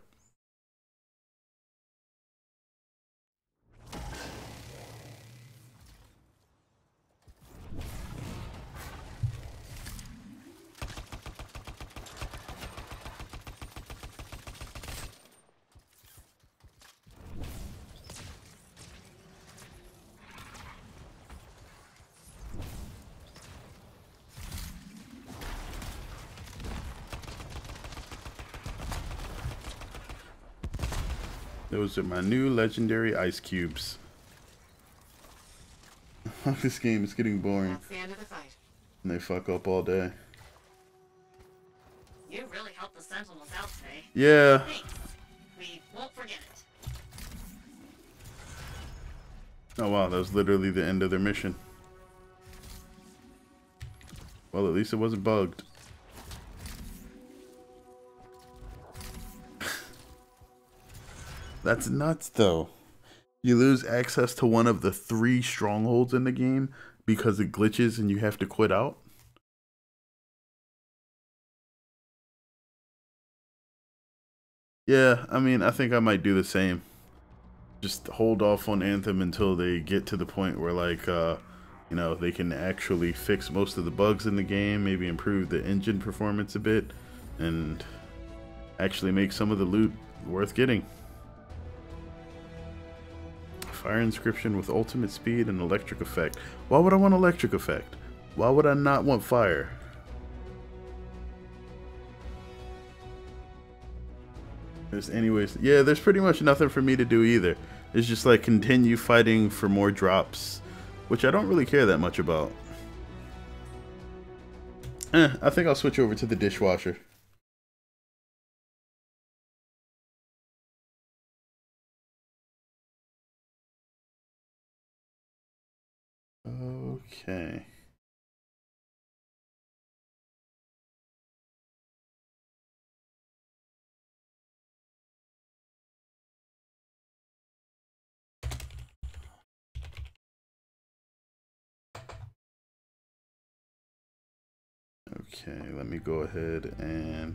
Speaker 1: Those are my new legendary ice cubes. This game is getting boring.
Speaker 4: That's the end of the fight.
Speaker 1: And they fuck up all day.
Speaker 4: You really helped the Sentinels out today.
Speaker 1: Yeah.
Speaker 4: Thanks. We won't forget it.
Speaker 1: Oh wow, that was literally the end of their mission. Well, at least it wasn't bugged. That's nuts, though. You lose access to one of the 3 strongholds in the game because it glitches and you have to quit out. Yeah, I mean, I think I might do the same. Just hold off on Anthem until they get to the point where, like, you know, they can actually fix most of the bugs in the game, maybe improve the engine performance a bit, and actually make some of the loot worth getting. Fire inscription with ultimate speed and electric effect. Why would I want electric effect? Why would I not want fire? There's pretty much nothing for me to do either. It's just like continue fighting for more drops, which I don't really care that much about. I think I'll switch over to the dishwasher. Okay. Okay, let me go ahead and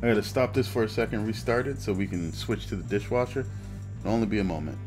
Speaker 1: I gotta stop this for a second, restart it so we can switch to the dishwasher. It'll only be a moment.